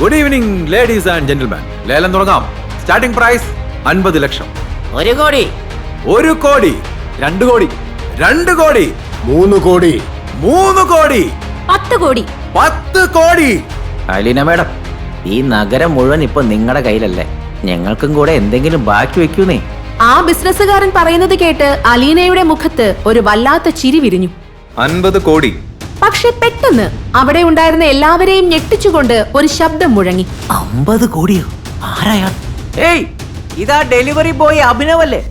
Good evening ladies and gentleman. ലേലം തുടങ്ങാം. Starting price 50 ലക്ഷം. 1 കോടി. 1 കോടി. 2 കോടി. 2 കോടി. 3 കോടി. 3 കോടി. 10 കോടി. 10 കോടി. അലീന മേഡം, ഈ നഗരം മുഴുവൻ ഇപ്പൊ നിങ്ങളുടെ കയ്യിലല്ലേ? ഞങ്ങൾക്കും കൂടെ എന്തെങ്കിലും ബാക്കി വെക്കൂന്നേ. ആ ബിസിനസ്സുകാരൻ പറയുന്നത് കേട്ട് അലീനയുടെ മുഖത്ത് ഒരു വല്ലാത്ത ചിരി വിരിഞ്ഞു. 50 കോടി. പക്ഷെ പെട്ടെന്ന് അവിടെ ഉണ്ടായിരുന്ന എല്ലാവരെയും ഞെട്ടിച്ചുകൊണ്ട് ഒരു ശബ്ദം മുഴങ്ങി. 50 കോടിയോ? ആരായാ? ഏയ്, ഇതാ ഡെലിവറി ബോയ് അഭിനവല്ലേ?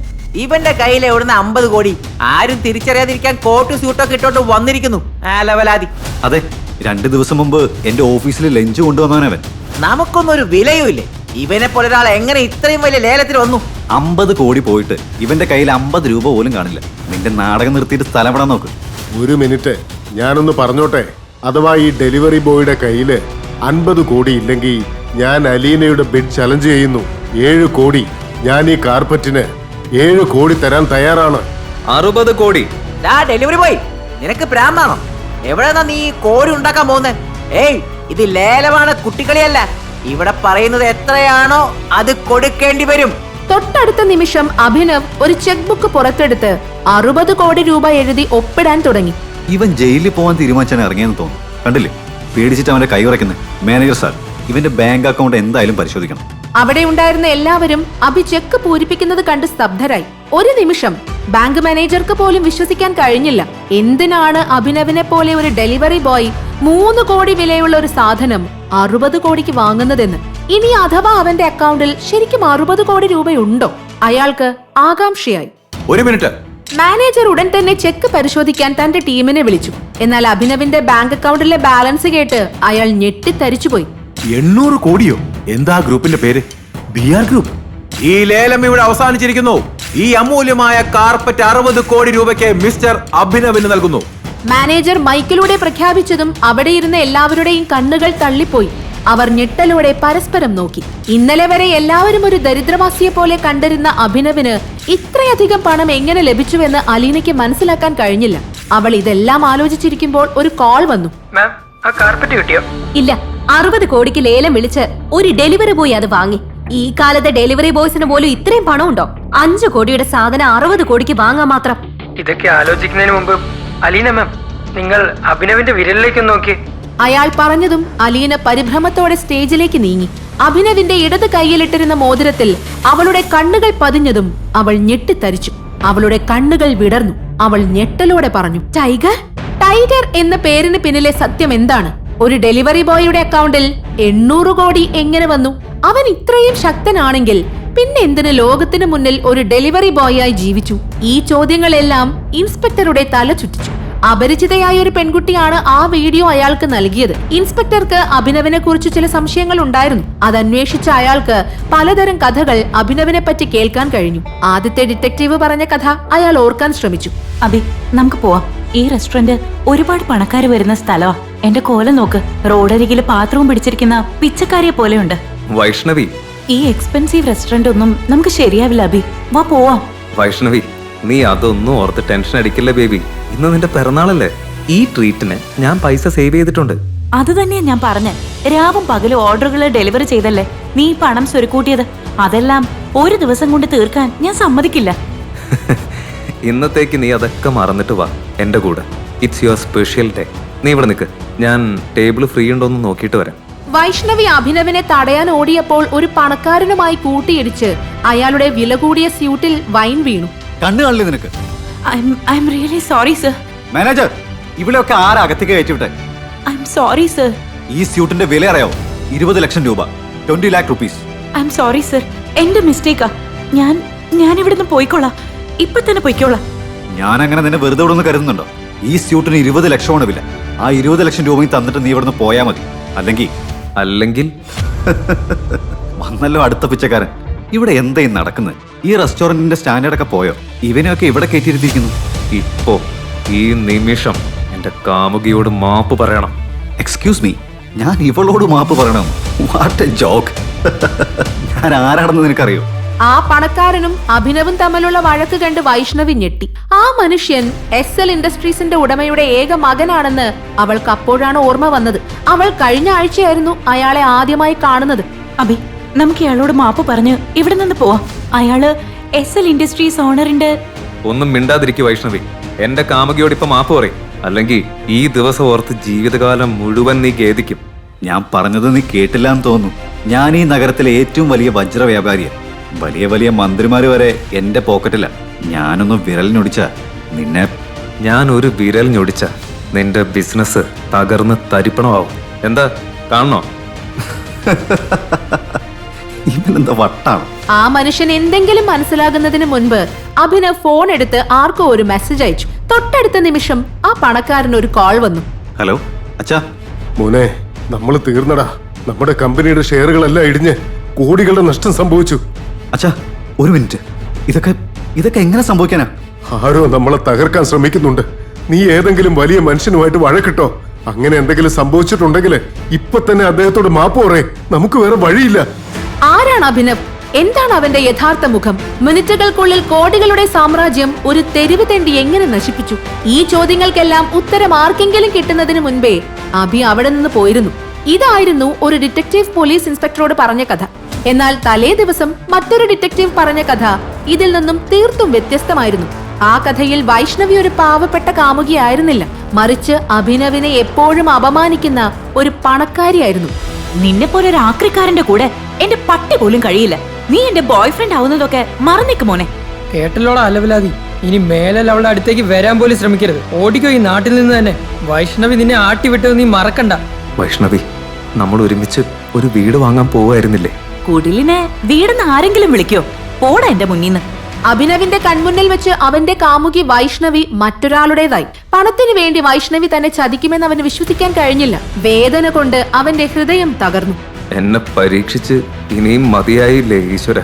ഇവന്റെ കയ്യിൽ എവിടുന്ന 50 കോടി? ആരും തിരിച്ചറിയാതിരിക്കാൻ കോട്ട് സ്യൂട്ടൊക്കെ ഇട്ടോട്ട് വന്നിരിക്കുന്നു. ആ ലവലാതി. അതെ, 2 ദിവസം മുമ്പ് എന്റെ ഓഫീസിൽ ലഞ്ച് കൊണ്ടുവന്നവനവൻ. നമുക്കൊന്നും ഒരു വിലയും ഇല്ലേ? ഇവനെ പോലെ ഒരാൾ എങ്ങനെ ഇത്രയും വലിയ ലേലത്തിൽ വന്നു? 50 കോടി പോയിട്ട് ഇവന്റെ കയ്യിൽ 50 രൂപ പോലും കാണില്ല. നിന്റെ നാടകം നിർത്തിയിട്ട് സ്ഥലം വിടാൻ നോക്ക്. ഒരു മിനിറ്റ്, ഞാനൊന്ന് പറഞ്ഞോട്ടെ. അഥവാ ഈ ഡെലിവറി ബോയുടെ കയ്യില് 50 കോടി ഇല്ലെങ്കിൽ ഞാൻ അലീനയുടെ ബിഡ് ചലഞ്ച് ചെയ്യുന്നു. 7 കോടി. ഞാൻ ഈ കാർപ്പറ്റിന് 7 കോടി തരാൻ തയ്യാറാണ്. 60 കോടി. ഡെലിവറി ബോയ്, നിനക്ക് പ്രാന്താണോ? എവിടെന്നാ നീ കോടി ഉണ്ടാക്കാൻ പോകുന്നത്? ഏയ്, ഇത് ലേലമാണ്, കുട്ടികളിയല്ല. ഇവിടെ പറയുന്നത് എത്രയാണോ അത് കൊടുക്കേണ്ടി വരും. തൊട്ടടുത്ത നിമിഷം അഭിനവ് ഒരു ചെക്ക് ബുക്ക് പുറത്തെടുത്ത് 60 കോടി രൂപ എഴുതി ഒപ്പിടാൻ തുടങ്ങി. ഇവൻ ജയിലിൽ പോകാൻ തീരുമാനിച്ചാണ് ഇറങ്ങിയെന്ന് തോന്നുന്നു. കണ്ടില്ലേ, പേടിച്ചിട്ട് അവന്റെ കൈ ഉറയ്ക്കുന്നത്. മാനേജർ സാർ, ഇവന്റെ ബാങ്ക് അക്കൗണ്ട് എന്തായാലും പരിശോധിക്കണം. അവിടെ ഉണ്ടായിരുന്ന എല്ലാവരും അഭി ചെക്ക് പൂരിപ്പിക്കുന്നത് കണ്ട് സ്തബ്ധരായി. ഒരു നിമിഷം ബാങ്ക് മാനേജർക്ക് പോലും വിശ്വസിക്കാൻ കഴിഞ്ഞില്ല. എന്തിനാണ് അഭിനവിനെ പോലെ ഒരു ഡെലിവറി ബോയ് 3 കോടി വിലയുള്ള ഒരു സാധനം 60 കോടിക്ക് വാങ്ങുന്നതെന്ന്? ഇനി അഥവാ അവന്റെ അക്കൗണ്ടിൽ ശരിക്കും 60 കോടി രൂപയുണ്ടോ? അയാൾക്ക് ആകാംക്ഷയായി. ഒരു മിനിറ്റ്. മാനേജർ ഉടൻ തന്നെ ചെക്ക് പരിശോധിക്കാൻ തന്റെ ടീമിനെ വിളിച്ചു. എന്നാൽ അഭിനവിന്റെ ബാങ്ക് അക്കൗണ്ടിലെ ബാലൻസ് കേട്ട് അയാൾ ഞെട്ടിത്തരിച്ചുപോയി. 800 കോടിയോ? എന്താ ഗ്രൂപ്പിന്റെ പേര്? BR group. ഈ ലേലം ഇവിടെ അവസാനിച്ചിരിക്കുന്നു. ഈ അമൂല്യമായ കാർപ്പറ്റ് 60 കോടി രൂപയ്ക്ക് മിസ്റ്റർ അഭിനവിന് നൽകുന്നു. മാനേജർ മൈക്കിലൂടെ പ്രഖ്യാപിച്ചതും അവിടെ ഇരുന്ന എല്ലാവരുടെയും കണ്ണുകൾ തള്ളിപ്പോയി. അവർ ഞെട്ടലോടെ പരസ്പരം നോക്കി. ഇന്നലെ വരെ എല്ലാവരും ഒരു ദരിദ്രവാസിയെ പോലെ കണ്ടിരുന്ന അഭിനവിന് ഇത്രയധികം പണം എങ്ങനെ ലഭിച്ചുവെന്ന് അലീനയ്ക്ക് മനസ്സിലാക്കാൻ കഴിഞ്ഞില്ല. അവൾ ഇതെല്ലാം ആലോചിച്ചിരിക്കുമ്പോൾ ഒരു കോൾ വന്നു. ഇല്ല, 60 കോടിക്ക് ലേലം വിളിച്ച് ഒരു ഡെലിവറി ബോയ് അത് വാങ്ങി. ഈ കാലത്തെ ഡെലിവറി ബോയ്സിന് പോലും ഇത്രയും പണം ഉണ്ടോ? 5 കോടിയുടെ സാധനം 60 കോടിക്ക് വാങ്ങാൻ മാത്രം. ഇതൊക്കെ ആലോചിക്കുന്നതിന് മുമ്പ് അലീന മാം, നിങ്ങൾ അഭിനവിന്റെ വിരലിലേക്ക് നോക്കി. അയാൾ പറഞ്ഞതും അലീന പരിഭ്രമത്തോടെ സ്റ്റേജിലേക്ക് നീങ്ങി. അഭിനവിന്റെ ഇടത് കൈയിലിട്ടിരുന്ന മോതിരത്തിൽ അവളുടെ കണ്ണുകൾ പതിഞ്ഞതും അവൾ ഞെട്ടിത്തരിച്ചു. അവളുടെ കണ്ണുകൾ വിടർന്നു. അവൾ ഞെട്ടലോടെ പറഞ്ഞു, ടൈഗർ? ടൈഗർ എന്ന പേരിന് പിന്നിലെ സത്യം എന്താണ്? ഒരു ഡെലിവറി ബോയുടെ അക്കൗണ്ടിൽ 800 കോടി എങ്ങനെ വന്നു? അവൻ ഇത്രയും ശക്തനാണെങ്കിൽ പിന്നെ എന്തിന് ലോകത്തിന് മുന്നിൽ ഒരു ഡെലിവറി ബോയായി ജീവിച്ചു? ഈ ചോദ്യങ്ങളെല്ലാം ഇൻസ്പെക്ടറുടെ തല ചുറ്റിച്ചു. അപരിചിതയായ ഒരു പെൺകുട്ടിയാണ് ആ വീഡിയോ അയാൾക്ക് നൽകിയത്. ഇൻസ്പെക്ടർക്ക് അഭിനവിനെ കുറിച്ച് ചില സംശയങ്ങൾ ഉണ്ടായിരുന്നു. അത് അന്വേഷിച്ച അയാൾക്ക് പലതരം കഥകൾ അഭിനവിനെ പറ്റി കേൾക്കാൻ കഴിഞ്ഞു. ആദ്യത്തെ ഡിറ്റക്റ്റീവ് പറഞ്ഞ കഥ അയാൾ ഓർക്കാൻ ശ്രമിച്ചു. അബി, നമുക്ക് പോവാം. ഈ റെസ്റ്റോറന്റ് ഒരുപാട് പണക്കാര് വരുന്ന സ്ഥലമാ. എന്റെ കോലം നോക്ക്, റോഡരികില് പാത്രവും പിടിച്ചിരിക്കുന്ന പിച്ചക്കാരിയെ പോലെയുണ്ട്. വൈഷ്ണവി, ഈ എക്സ്പെൻസീവ് റെസ്റ്റോറന്റ് ഒന്നും നമുക്ക് ശരിയാവില്ല. അബി, വാ പോവാം. വൈഷ്ണവി, നീ അതൊന്നും ഓർത്ത് ടെൻഷൻ അടിക്കില്ല ബേബി. ഇന്ന് നിന്റെ പിറന്നാളല്ലേ? ഈ ട്രീറ്റിന് ഞാൻ പൈസ സേവ് ചെയ്തിട്ടുണ്ട്. അത് തന്നെയാ ഞാൻ പറഞ്ഞ. രാവും പകലും ഓർഡറുകൾ ഡെലിവറി ചെയ്തല്ലേ നീ ഈ പണം സ്വരുക്കൂട്ടിയത്. അതെല്ലാം ഒരു ദിവസം കൊണ്ട് തീർക്കാൻ ഞാൻ സമ്മതിക്കില്ല. ഇന്നത്തേക്ക് നീ അതൊക്കെ മറന്നിട്ട് വാ എന്റെ കൂടെ. It's your special day. നീ ഇവിടെ നിൽക്ക്, ഞാൻ ടേബിൾ ഫ്രീ ഉണ്ടോന്ന് നോക്കിയിട്ട് വരാം. വൈഷ്ണവി അഭിനവിനെ തടയാൻ ഓടിയപ്പോൾ ഒരു പണക്കാരനുമായി കൂട്ടിയിടിച്ച് അയാളുടെ വില കൂടിയ സ്യൂട്ടിൽ വൈൻ വീണു. കണ്ണു കാണില്ലേ നിനക്ക്? I'm really sorry sir. Manager, ഇവിടെയൊക്കെ ആരാ അകത്തേക്ക് കയറ്റിവിട്ടെ? I'm sorry sir. ഈ സ്യൂട്ടിന്റെ വില അറിയാവോ? 20 ലക്ഷം രൂപ, 20 lakh rupees. I M sorry sir, എന്റെ മിസ്റ്റേക്കാ. ഞാൻ ഇവിടുന്ന് പോയിക്കോളാം. ഇപ്പൊ തന്നെ പോയിക്കോളാം. ഞാൻ അങ്ങനെ നിന്നെ വെറുതെ ഇവിടെ നിന്ന് കരുതുന്നുണ്ടോ? ഈ സ്യൂട്ടിന് 20 ലക്ഷമാണ് വില. ആ 20 ലക്ഷം രൂപയും തന്നിട്ട് നീ ഇവിടുന്ന് പോയാ മതി. അല്ലെങ്കിൽ വന്നല്ലോ അടുത്ത പിച്ചക്കാരൻ. ഇവിടെ എന്തായി നടക്കുന്നത്? ഈ റെസ്റ്റോറന്റിന്റെ സ്റ്റാൻഡേർഡ് ഒക്കെ പോയോ? ഇവനെയൊക്കെ ഇവിടെ കയറ്റിയിരുത്തിയിരിക്കുന്നു. ഇപ്പോ ഈ നിമിഷം എന്റെ കാമുകിയോട് മാപ്പ് പറയണം. എക്സ്ക്യൂസ് മീ, ഞാൻ ഇവളോട് മാപ്പ് പറയണം? What A joke. ഞാൻ ആരാണെന്ന് നിനക്കറിയോ? ആ പണക്കാരനും അഭിനവും തമ്മിലുള്ള വഴക്ക് കണ്ട് വൈഷ്ണവി ഞെട്ടി. ആ മനുഷ്യൻ SL ഇൻഡസ്ട്രീസിന്റെ ഉടമയുടെ ഏക മകനാണെന്ന് അവൾക്ക് അപ്പോഴാണ് ഓർമ്മ വന്നത്. അവൾ കഴിഞ്ഞ ആഴ്ചയായിരുന്നു അയാളെ ആദ്യമായി കാണുന്നത്. അബി, നമുക്ക് ഇയാളോട് മാപ്പ് പറഞ്ഞ് ഇവിടെ നിന്ന് പോവാം. അയാള് SL ഇൻഡസ്ട്രീസ് ഓണറിന്റെ... ഒന്നും മിണ്ടാതിരിക്കു വൈഷ്ണവി. എന്റെ കാമുകിയോട് ഇപ്പൊ മാപ്പ് പറയും, അല്ലെങ്കിൽ ഈ ദിവസം ഓർത്ത് ജീവിതകാലം മുഴുവൻ നീ ഖേദിക്കും. ഞാൻ പറഞ്ഞത് നീ കേട്ടില്ല എന്ന് തോന്നുന്നു. ഞാൻ ഈ നഗരത്തിലെ ഏറ്റവും വലിയ വജ്ര വ്യാപാരിയാണ്. വലിയ വലിയ മന്ത്രിമാര് വരെ എന്റെ പോക്കറ്റില. ഞാനൊന്ന് വിരലിനൊടിച്ച നിന്നെ... ഞാൻ ഒരു വിരൽ ഞൊടിച്ച നിന്റെ ബിസിനസ് തകർന്ന് തരിപ്പണമാവും. എന്താ കാണണോ? ഇവനെന്താ വട്ടാണ്? ആ മനുഷ്യൻ എന്തെങ്കിലും മനസ്സിലാകുന്നതിന് മുൻപ് അഭിനവ് ഫോൺ എടുത്ത് ആർക്കോ ഒരു മെസ്സേജ് അയച്ചു. തൊട്ടടുത്ത നിമിഷം ആ പണക്കാരന് ഒരു കോൾ വന്നു. ഹലോ അച്ഛാ. മോനെ, നമ്മൾ തീർന്നടാ. നമ്മുടെ കമ്പനിയുടെ ഷെയറുകളെല്ലാം ഇടിഞ്ഞ് കോടികളുടെ നഷ്ടം സംഭവിച്ചു. അച്ഛാ ഒരു മിനിറ്റ്. ഇതൊക്കെ എങ്ങനെ സംഭവിക്കാനാ? ആരോ നമ്മളെ തകർക്കാൻ ശ്രമിക്കുന്നുണ്ട്. നീ ഏതെങ്കിലും വലിയ മനുഷ്യനുമായിട്ട് വഴക്കിട്ടോ. അങ്ങനെ എന്തെങ്കിലും സംഭവിച്ചിട്ടുണ്ടെങ്കിൽ ഇപ്പൊ തന്നെ അദ്ദേഹത്തോട് മാപ്പ് പറയേ. നമുക്ക് വേറെ വഴിയില്ല. ആരാണ് അഭിനവ്? എന്താണ് അവന്റെ യഥാർത്ഥ മുഖം? മിനിറ്റുകൾക്കുള്ളിൽ കോടികളുടെ സാമ്രാജ്യം ഒരു തെരുവ് തെണ്ടി എങ്ങനെ നശിപ്പിച്ചു? ഈ ചോദ്യങ്ങൾക്കെല്ലാം ഉത്തരം ആർക്കെങ്കിലും കിട്ടുന്നതിന് മുൻപേ അഭി അവിടെ നിന്ന് പോയിരുന്നു. ഇതായിരുന്നു ഒരു ഡിറ്റക്റ്റീവ് പോലീസ് ഇൻസ്പെക്ടറോട് പറഞ്ഞ കഥ. എന്നാൽ തലേ ദിവസം മറ്റൊരു ഡിറ്റക്റ്റീവ് പറഞ്ഞ കഥ ഇതിൽ നിന്നും തീർത്തും വ്യത്യസ്തമായിരുന്നു. ആ കഥയിൽ വൈഷ്ണവി ഒരു പാവപ്പെട്ട കാമുകിയായിരുന്നില്ല, മറിച്ച് അഭിനവിനെ എപ്പോഴും അപമാനിക്കുന്ന ഒരു പണക്കാരിയായിരുന്നു. നിന്നെ പോലെ ഒരു ആക്രിക്കാരന്റെ കൂടെ എന്റെ പട്ടി പോലും കഴിയില്ല. നീ എന്റെ ബോയ്ഫ്രണ്ട് ആവുന്നതൊക്കെ മറന്നേക്ക് മോനെ. കേട്ടല്ലോടാ അലവലാതി. ഇനി മേലൽ അവളുടെ അടുത്തേക്ക് വരാൻ പോലും ശ്രമിക്കരുത്. ഓടിക്കോ ഈ നാട്ടിൽ നിന്ന് തന്നെ. വൈഷ്ണവി നിന്നെ ആട്ടി വിട്ടത് നീ മറക്കണ്ട. വൈഷ്ണവി, നമ്മൾ ഒരുമിച്ച് ഒരു വീട് വാങ്ങാൻ പോവായിരുന്നില്ലേ? കുടിലിനെ വീടെന്ന് ആരെങ്കിലും വിളിക്കോ? പോടാ എന്റെ മുന്നിന്ന്. അഭിനവിന്റെ കൺമുന്നിൽ വെച്ച് അവന്റെ കാമുകി വൈഷ്ണവി മറ്റൊരാളുടേതായി. പണത്തിനു വേണ്ടി വൈഷ്ണവി തന്നെ ചതിക്കുമെന്ന് അവന് വിശ്വസിക്കാൻ കഴിഞ്ഞില്ല. വേദന കൊണ്ട് അവന്റെ ഹൃദയം തകർന്നു. എന്നെ പരീക്ഷിച്ച് ഇനിയും മതിയായില്ലേ ഈശ്വര?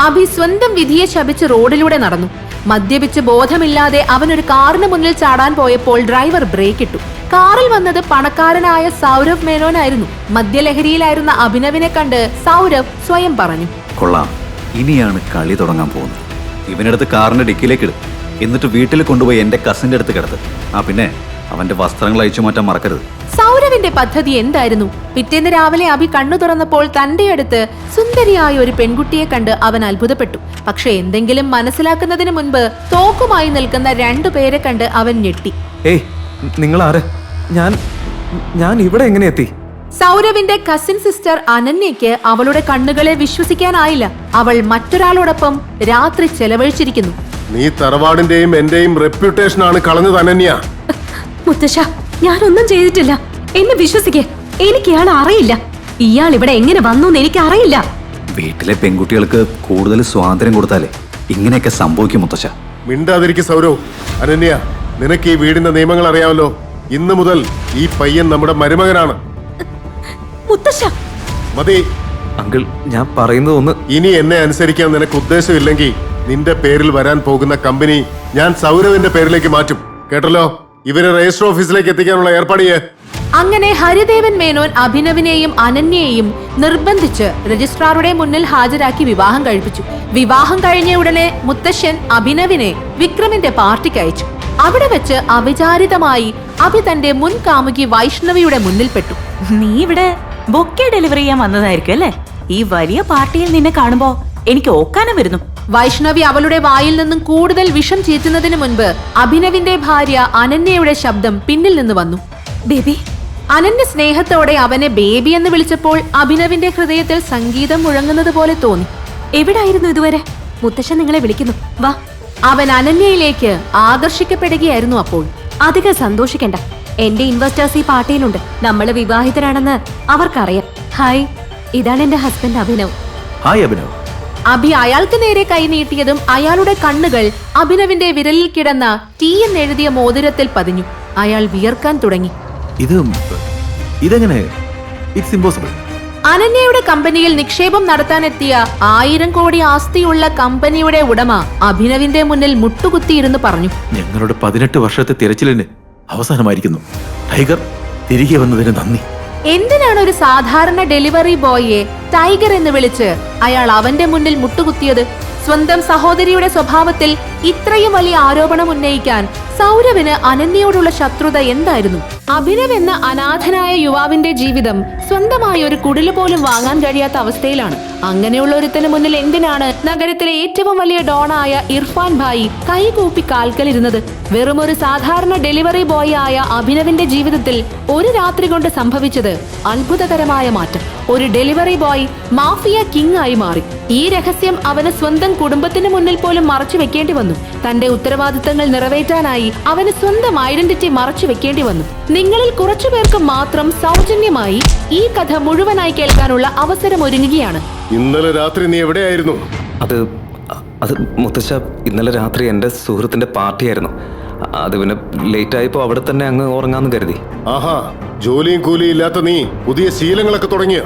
അഭി സ്വന്തം വിധിയെ ശപിച്ച് റോഡിലൂടെ നടന്നു. മദ്യപിച്ച് ബോധമില്ലാതെ അവനൊരു കാറിന് മുന്നിൽ ചാടാൻ പോയപ്പോൾ ഡ്രൈവർ ബ്രേക്ക് ഇട്ടു. കാറിൽ വന്നത് പണക്കാരനായ സൗരവ് മേനോനായിരുന്നു. മദ്യലഹരിയിലായിരുന്ന അഭിനവിനെ കണ്ട് സൗരവ് സ്വയം പറഞ്ഞു, കൊള്ളാം, ഇനിയാണ് കളി തുടങ്ങാൻ പോകുന്നത്. ഇവനെടുത്ത് കാറിന്റെ ഡിക്കിലേക്ക് ഇടും. എന്നിട്ട് വീട്ടിൽ കൊണ്ടുപോയി എന്റെ കസിന്റെ അടുത്ത് കിടത്ത്. പിന്നെ അവന്റെ വസ്ത്രങ്ങൾ അയച്ചു മാറ്റാൻ മറക്കരുത്. സൗരവിന്റെ പദ്ധതി എന്തായിരുന്നു? പിറ്റേന്ന് രാവിലെ അഭി കണ്ണു തുറന്നപ്പോൾ തന്റെ അടുത്ത് സുന്ദരിയായ ഒരു പെൺകുട്ടിയെ കണ്ട് അവൻ അത്ഭുതപ്പെട്ടു. പക്ഷെ എന്തെങ്കിലും മനസ്സിലാക്കുന്നതിന് മുൻപ് തോക്കുമായി നിൽക്കുന്ന 2 പേരെ കണ്ട് അവൻ ഞെട്ടി. ഏയ്, നിങ്ങൾ ആര്? ഞാൻ ഇവിടെ എങ്ങനെ എത്തി? സൗരവിന്റെ കസിൻ സിസ്റ്റർ അനന്യയ്ക്ക് അവളുടെ കണ്ണുകളെ വിശ്വസിക്കാനായില്ല. അവൾ മറ്റൊരാളോടൊപ്പം രാത്രി ചെലവഴിച്ചിരിക്കുന്നു. നീ തറവാടിന്റെയും എന്റെയും റെപ്യൂട്ടേഷൻ ആണ് കളഞ്ഞത് അനന്യ. മുത്തശ്ശ, ഞാനൊന്നും ചെയ്തിട്ടില്ല. എന്നെ വിശ്വസിക്കേ. എനിക്ക് ഇയാൾ അറിയില്ല. ഇയാൾ ഇവിടെ എങ്ങനെ വന്നു എന്ന് എനിക്ക് അറിയില്ല. വീട്ടിലെ പെൺകുട്ടികൾക്ക് കൂടുതൽ സ്വാതന്ത്ര്യം കൊടുത്താലേ ഇങ്ങനെയൊക്കെ സംഭവിക്കും മുത്തശ്ശ. മിണ്ടാതിരിക്കും സൗരവ്. അനന്യ, നിനക്ക് ഈ വീടിന്റെ നിയമങ്ങൾ അറിയാമല്ലോ. ഇന്നു മുതൽ ഈ പയ്യൻ നമ്മുടെ മരുമകനാണ്. മുത്തശ്ശ, മതി. അങ്കിൾ, ഞാൻ പറയുന്നത് ഒന്ന്. ഇനി എന്നെ അനുസരിക്കാൻ നിനക്ക് ഉദ്ദേശമില്ലെങ്കിൽ നിന്റെ പേരിൽ വരാൻ പോകുന്ന കമ്പനി ഞാൻ സൗരവിന്റെ പേരിലേക്ക് മാറ്റും. കേട്ടല്ലോ? ഇവരെ രജിസ്റ്റർ ഓഫീസിലേക്ക് എത്തിക്കാനുള്ള ഏർപ്പാട് ചെയ്യേ. അങ്ങനെ ഹരിദേവൻ മേനോൻ അഭിനവിനെയും അനന്യയെയും നിർബന്ധിച്ച് രജിസ്ട്രാറുടെ മുന്നിൽ ഹാജരാക്കി വിവാഹം കഴിപ്പിച്ചു. വിവാഹം കഴിഞ്ഞ ഉടനെ മുത്തശ്ശൻ അഭിനവിനെ വിക്രമിന്റെ പാർട്ടിക്ക് അയച്ചു. അവിടെ വെച്ച് അവിചാരിതമായി അഭി തന്റെ മുൻ കാമുകി വൈഷ്ണവിയുടെ മുന്നിൽപ്പെട്ടു. നീ ഇവിടെ ബൊക്കെ ഡെലിവറി ചെയ്യാൻ വന്നതായിരിക്കും അല്ലേ? ഈ വലിയ പാർട്ടിയിൽ നിന്നെ കാണുമ്പോ എനിക്ക് ഓക്കാനം വരുന്നു. വൈഷ്ണവി അവളുടെ വായിൽ നിന്നും കൂടുതൽ വിഷം ചീറ്റുന്നതിന് മുൻപ് അഭിനവിന്റെ ഭാര്യ അനന്യയുടെ ശബ്ദം പിന്നിൽ നിന്ന് വന്നു. ബേബി. അനന്യ സ്നേഹത്തോടെ അവനെ ബേബി എന്ന് വിളിച്ചപ്പോൾ അഭിനവിന്റെ ഹൃദയത്തിൽ സംഗീതം മുഴങ്ങുന്നത് പോലെ തോന്നി. എവിടായിരുന്നു ഇതുവരെ? മുത്തശ്ശൻ നിങ്ങളെ വിളിക്കുന്നു, വാ. അവൻ അനന്യയിലേക്ക് ആകർഷിക്കപ്പെടുകയായിരുന്നു. അപ്പോൾ അധികം സന്തോഷിക്കണ്ട. എന്റെ ഇൻവെസ്റ്റേഴ്സ് ഈ പാർട്ടിയിലുണ്ട്. നമ്മള് വിവാഹിതരാണെന്ന് അവർക്കറിയാം. ഹായ്, ഇതാണ് എന്റെ ഹസ്ബൻഡ് അഭിനവ്. ഹായ് അഭിനവ്. അഭി അയാൾക്ക് നേരെ കൈ നീട്ടിയതും അയാളുടെ കണ്ണുകൾ അഭിനവിന്റെ വിരലിൽ കിടന്ന ടി എന്നെഴുതിയ മോതിരത്തിൽ പതിഞ്ഞു. അയാൾ വിയർക്കാൻ തുടങ്ങി. ഇതെങ്ങനെ? It's impossible. അനന്യയുടെ കമ്പനിയിൽ നിക്ഷേപം നടത്താനെത്തിയ 1000 കോടി ആസ്തിയുള്ള കമ്പനിയുടെ ഉടമ അഭിനവിന്റെ മുന്നിൽ മുട്ടുകുത്തിയിരുന്ന് പറഞ്ഞു, ഞങ്ങളുടെ 18 വർഷത്തെ തിരച്ചിലിന് അവസാനമായിരിക്കുന്നു. ടൈഗർ തിരികെ വന്നതിന് നന്ദി. എന്തിനാണ് ഒരു സാധാരണ ഡെലിവറി ബോയിയെ ടൈഗർ എന്ന് വിളിച്ച് അയാൾ അവന്റെ മുന്നിൽ മുട്ടുകുത്തിയത്? സ്വന്തം സഹോദരിയുടെ സ്വഭാവത്തിൽ ഇത്രയും വലിയ ആരോപണം ഉന്നയിക്കാൻ സൗരവിന് അനന്യയോടുള്ള ശത്രുത എന്തായിരുന്നു? അഭിനവ് എന്ന അനാഥനായ യുവാവിന്റെ ജീവിതം സ്വന്തമായി ഒരു കുടില് പോലും വാങ്ങാൻ കഴിയാത്ത അവസ്ഥയിലാണ്. അങ്ങനെയുള്ള ഒരുത്തന് മുന്നിൽ എന്തിനാണ് നഗരത്തിലെ ഏറ്റവും വലിയ ഡോണായ ഇർഫാൻ ഭായി കൈകൂപ്പി കാൽക്കലിരുന്നത്? വെറുമൊരു സാധാരണ ഡെലിവറി ബോയ് ആയ അഭിനവിന്റെ ജീവിതത്തിൽ ഒരു രാത്രി കൊണ്ട് സംഭവിച്ചത് അത്ഭുതകരമായ മാറ്റം. ഒരു ഡെലിവറി ബോയ് മാഫിയ കിങ് ആയി മാറി. ഈ രഹസ്യം അവന് സ്വന്തം കുടുംബത്തിന് മുന്നിൽ പോലും മറച്ചു വെക്കേണ്ടി വന്നു. തന്റെ ഉത്തരവാദിത്തങ്ങൾ നിറവേറ്റാനായി അവന് സ്വന്തം ഐഡന്റിറ്റി മറച്ചു വെക്കേണ്ടി വന്നു. നിങ്ങളിൽ കുറച്ചുപേർക്ക് മാത്രം സൗജന്യമായി ഈ കഥ മുഴുവനായി കേൾക്കാനുള്ള അവസരം ഒരുങ്ങുകയാണ്. ഇന്നലെ രാത്രി നീ എവിടെയായിരുന്നു? അത് മുത്തശ്ശ, ഇന്നലെ രാത്രി എൻ്റെ സുഹൃത്തിന്റെ പാർട്ടിയായിരുന്നു. അത് പിന്നെ ലേറ്റ് ആയപ്പോ അവിടെ തന്നെ അങ്ങ് ഉറങ്ങാന്ന് കരുതി. ആഹാ, ജോലിയും കൂലിയും ഇല്ലാത്ത നീ പുതിയ ശീലങ്ങളൊക്കെ തുടങ്ങിയ?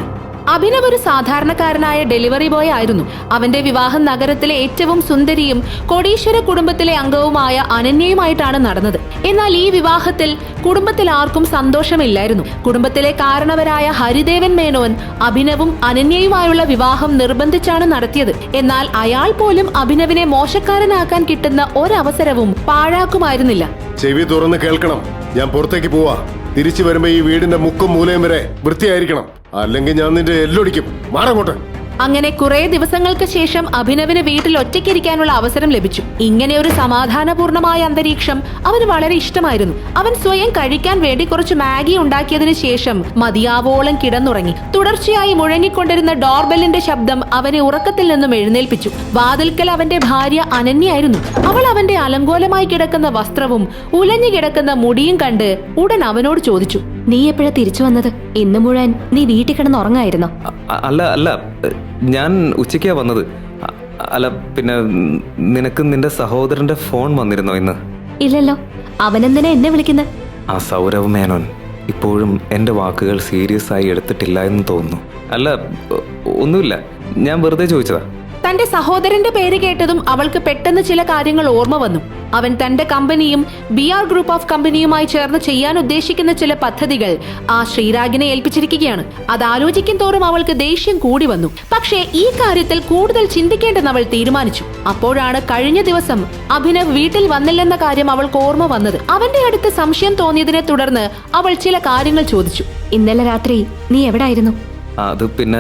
അഭിനവ് ഒരു സാധാരണക്കാരനായ ഡെലിവറി ബോയ് ആയിരുന്നു. അവന്റെ വിവാഹം നഗരത്തിലെ ഏറ്റവും സുന്ദരിയും കോടീശ്വര കുടുംബത്തിലെ അംഗവുമായ അനന്യയുമായിട്ടാണ് നടന്നത്. എന്നാൽ ഈ വിവാഹത്തിൽ കുടുംബത്തിൽ ആർക്കും സന്തോഷമില്ലായിരുന്നു. കുടുംബത്തിലെ കാരണവരായ ഹരിദേവൻ മേനോൻ അഭിനവും അനന്യയുമായുള്ള വിവാഹം നിർബന്ധിച്ചാണ് നടത്തിയത്. എന്നാൽ അയാൾ പോലും അഭിനവിനെ മോശക്കാരനാക്കാൻ കിട്ടുന്ന ഒരവസരവും പാഴാക്കുമായിരുന്നില്ല. ചെവി തുറന്ന് കേൾക്കണം, ഞാൻ പുറത്തേക്ക് പോവാ. തിരിച്ചു വരുമ്പോ ഈ വീടിന്റെ മുക്കും മൂലയും വരെ വൃത്തിയായിരിക്കണം, അല്ലെങ്കിൽ ഞാൻ നിന്റെ എല്ലൊടിക്കും. മാറങ്ങോട്ട്. അങ്ങനെ കുറെ ദിവസങ്ങൾക്ക് ശേഷം അഭിനവിന് വീട്ടിൽ ഒറ്റയ്ക്കിരിക്കാനുള്ള അവസരം ലഭിച്ചു. ഇങ്ങനെ ഒരു സമാധാനപൂർണമായ അന്തരീക്ഷം അവന് വളരെ ഇഷ്ടമായിരുന്നു. അവൻ സ്വയം കഴിക്കാൻ വേണ്ടി കുറച്ച് മാഗി ഉണ്ടാക്കിയതിനു ശേഷം മതിയാവോളം കിടന്നുറങ്ങി. തുടർച്ചയായി മുഴങ്ങിക്കൊണ്ടിരുന്ന ഡോർബെല്ലിന്റെ ശബ്ദം അവനെ ഉറക്കത്തിൽ നിന്നും എഴുന്നേൽപ്പിച്ചു. വാതിൽക്കൽ അവന്റെ ഭാര്യ അനന്യായിരുന്നു. അവൾ അവന്റെ അലങ്കോലമായി കിടക്കുന്ന വസ്ത്രവും ഉലഞ്ഞു കിടക്കുന്ന മുടിയും കണ്ട് ഉടൻ അവനോട് ചോദിച്ചു, നീ എപ്പോഴാ തിരിച്ചു വന്നത്? ഇന്ന് മുഴുവൻ നീ വീട്ടിൽ കിടന്ന് ഉറങ്ങായിരുന്നോ? അല്ല, ഞാൻ ഉച്ചയ്ക്കാ വന്നത്. അല്ല, പിന്നെ നിനക്ക് നിന്റെ സഹോദരന്റെ ഫോൺ വന്നിരുന്നോ ഇന്ന്? ഇല്ലല്ലോ. അവനെന്തിനാ എന്നെ വിളിക്കുന്നത്? ആ സൗരവ് മേനോൻ ഇപ്പോഴും എന്റെ വാക്കുകൾ സീരിയസ് ആയി എടുത്തിട്ടില്ല എന്ന് തോന്നുന്നു. അല്ല, ഒന്നുമില്ല, ഞാൻ വെറുതെ ചോദിച്ചതാ. തന്റെ സഹോദരന്റെ പേര് കേട്ടതും അവൾക്ക് പെട്ടെന്ന് ചില കാര്യങ്ങൾ ഓർമ്മ വന്നു. അവൻ തന്റെ കമ്പനിയും BR ഗ്രൂപ്പ് ഓഫ് കമ്പനിയുമായി ചേർന്ന് ചെയ്യാൻ ഉദ്ദേശിക്കുന്ന ചില പദ്ധതികൾ ആ ശ്രീരാഗിനെ ഏൽപ്പിച്ചിരിക്കുകയാണ്. അത് ആലോചിക്കും തോറും അവൾക്ക് ദേഷ്യം കൂടി വന്നു. പക്ഷേ ഈ കാര്യത്തിൽ കൂടുതൽ ചിന്തിക്കേണ്ടെന്ന് അവൾ തീരുമാനിച്ചു. അപ്പോഴാണ് കഴിഞ്ഞ ദിവസം അഭിനവ് വീട്ടിൽ വന്നില്ലെന്ന കാര്യം അവൾക്ക് ഓർമ്മ വന്നത്. അവന്റെ അടുത്ത് സംശയം തോന്നിയതിനെ തുടർന്ന് അവൾ ചില കാര്യങ്ങൾ ചോദിച്ചു. ഇന്നലെ രാത്രി നീ എവിടായിരുന്നു? അത് പിന്നെ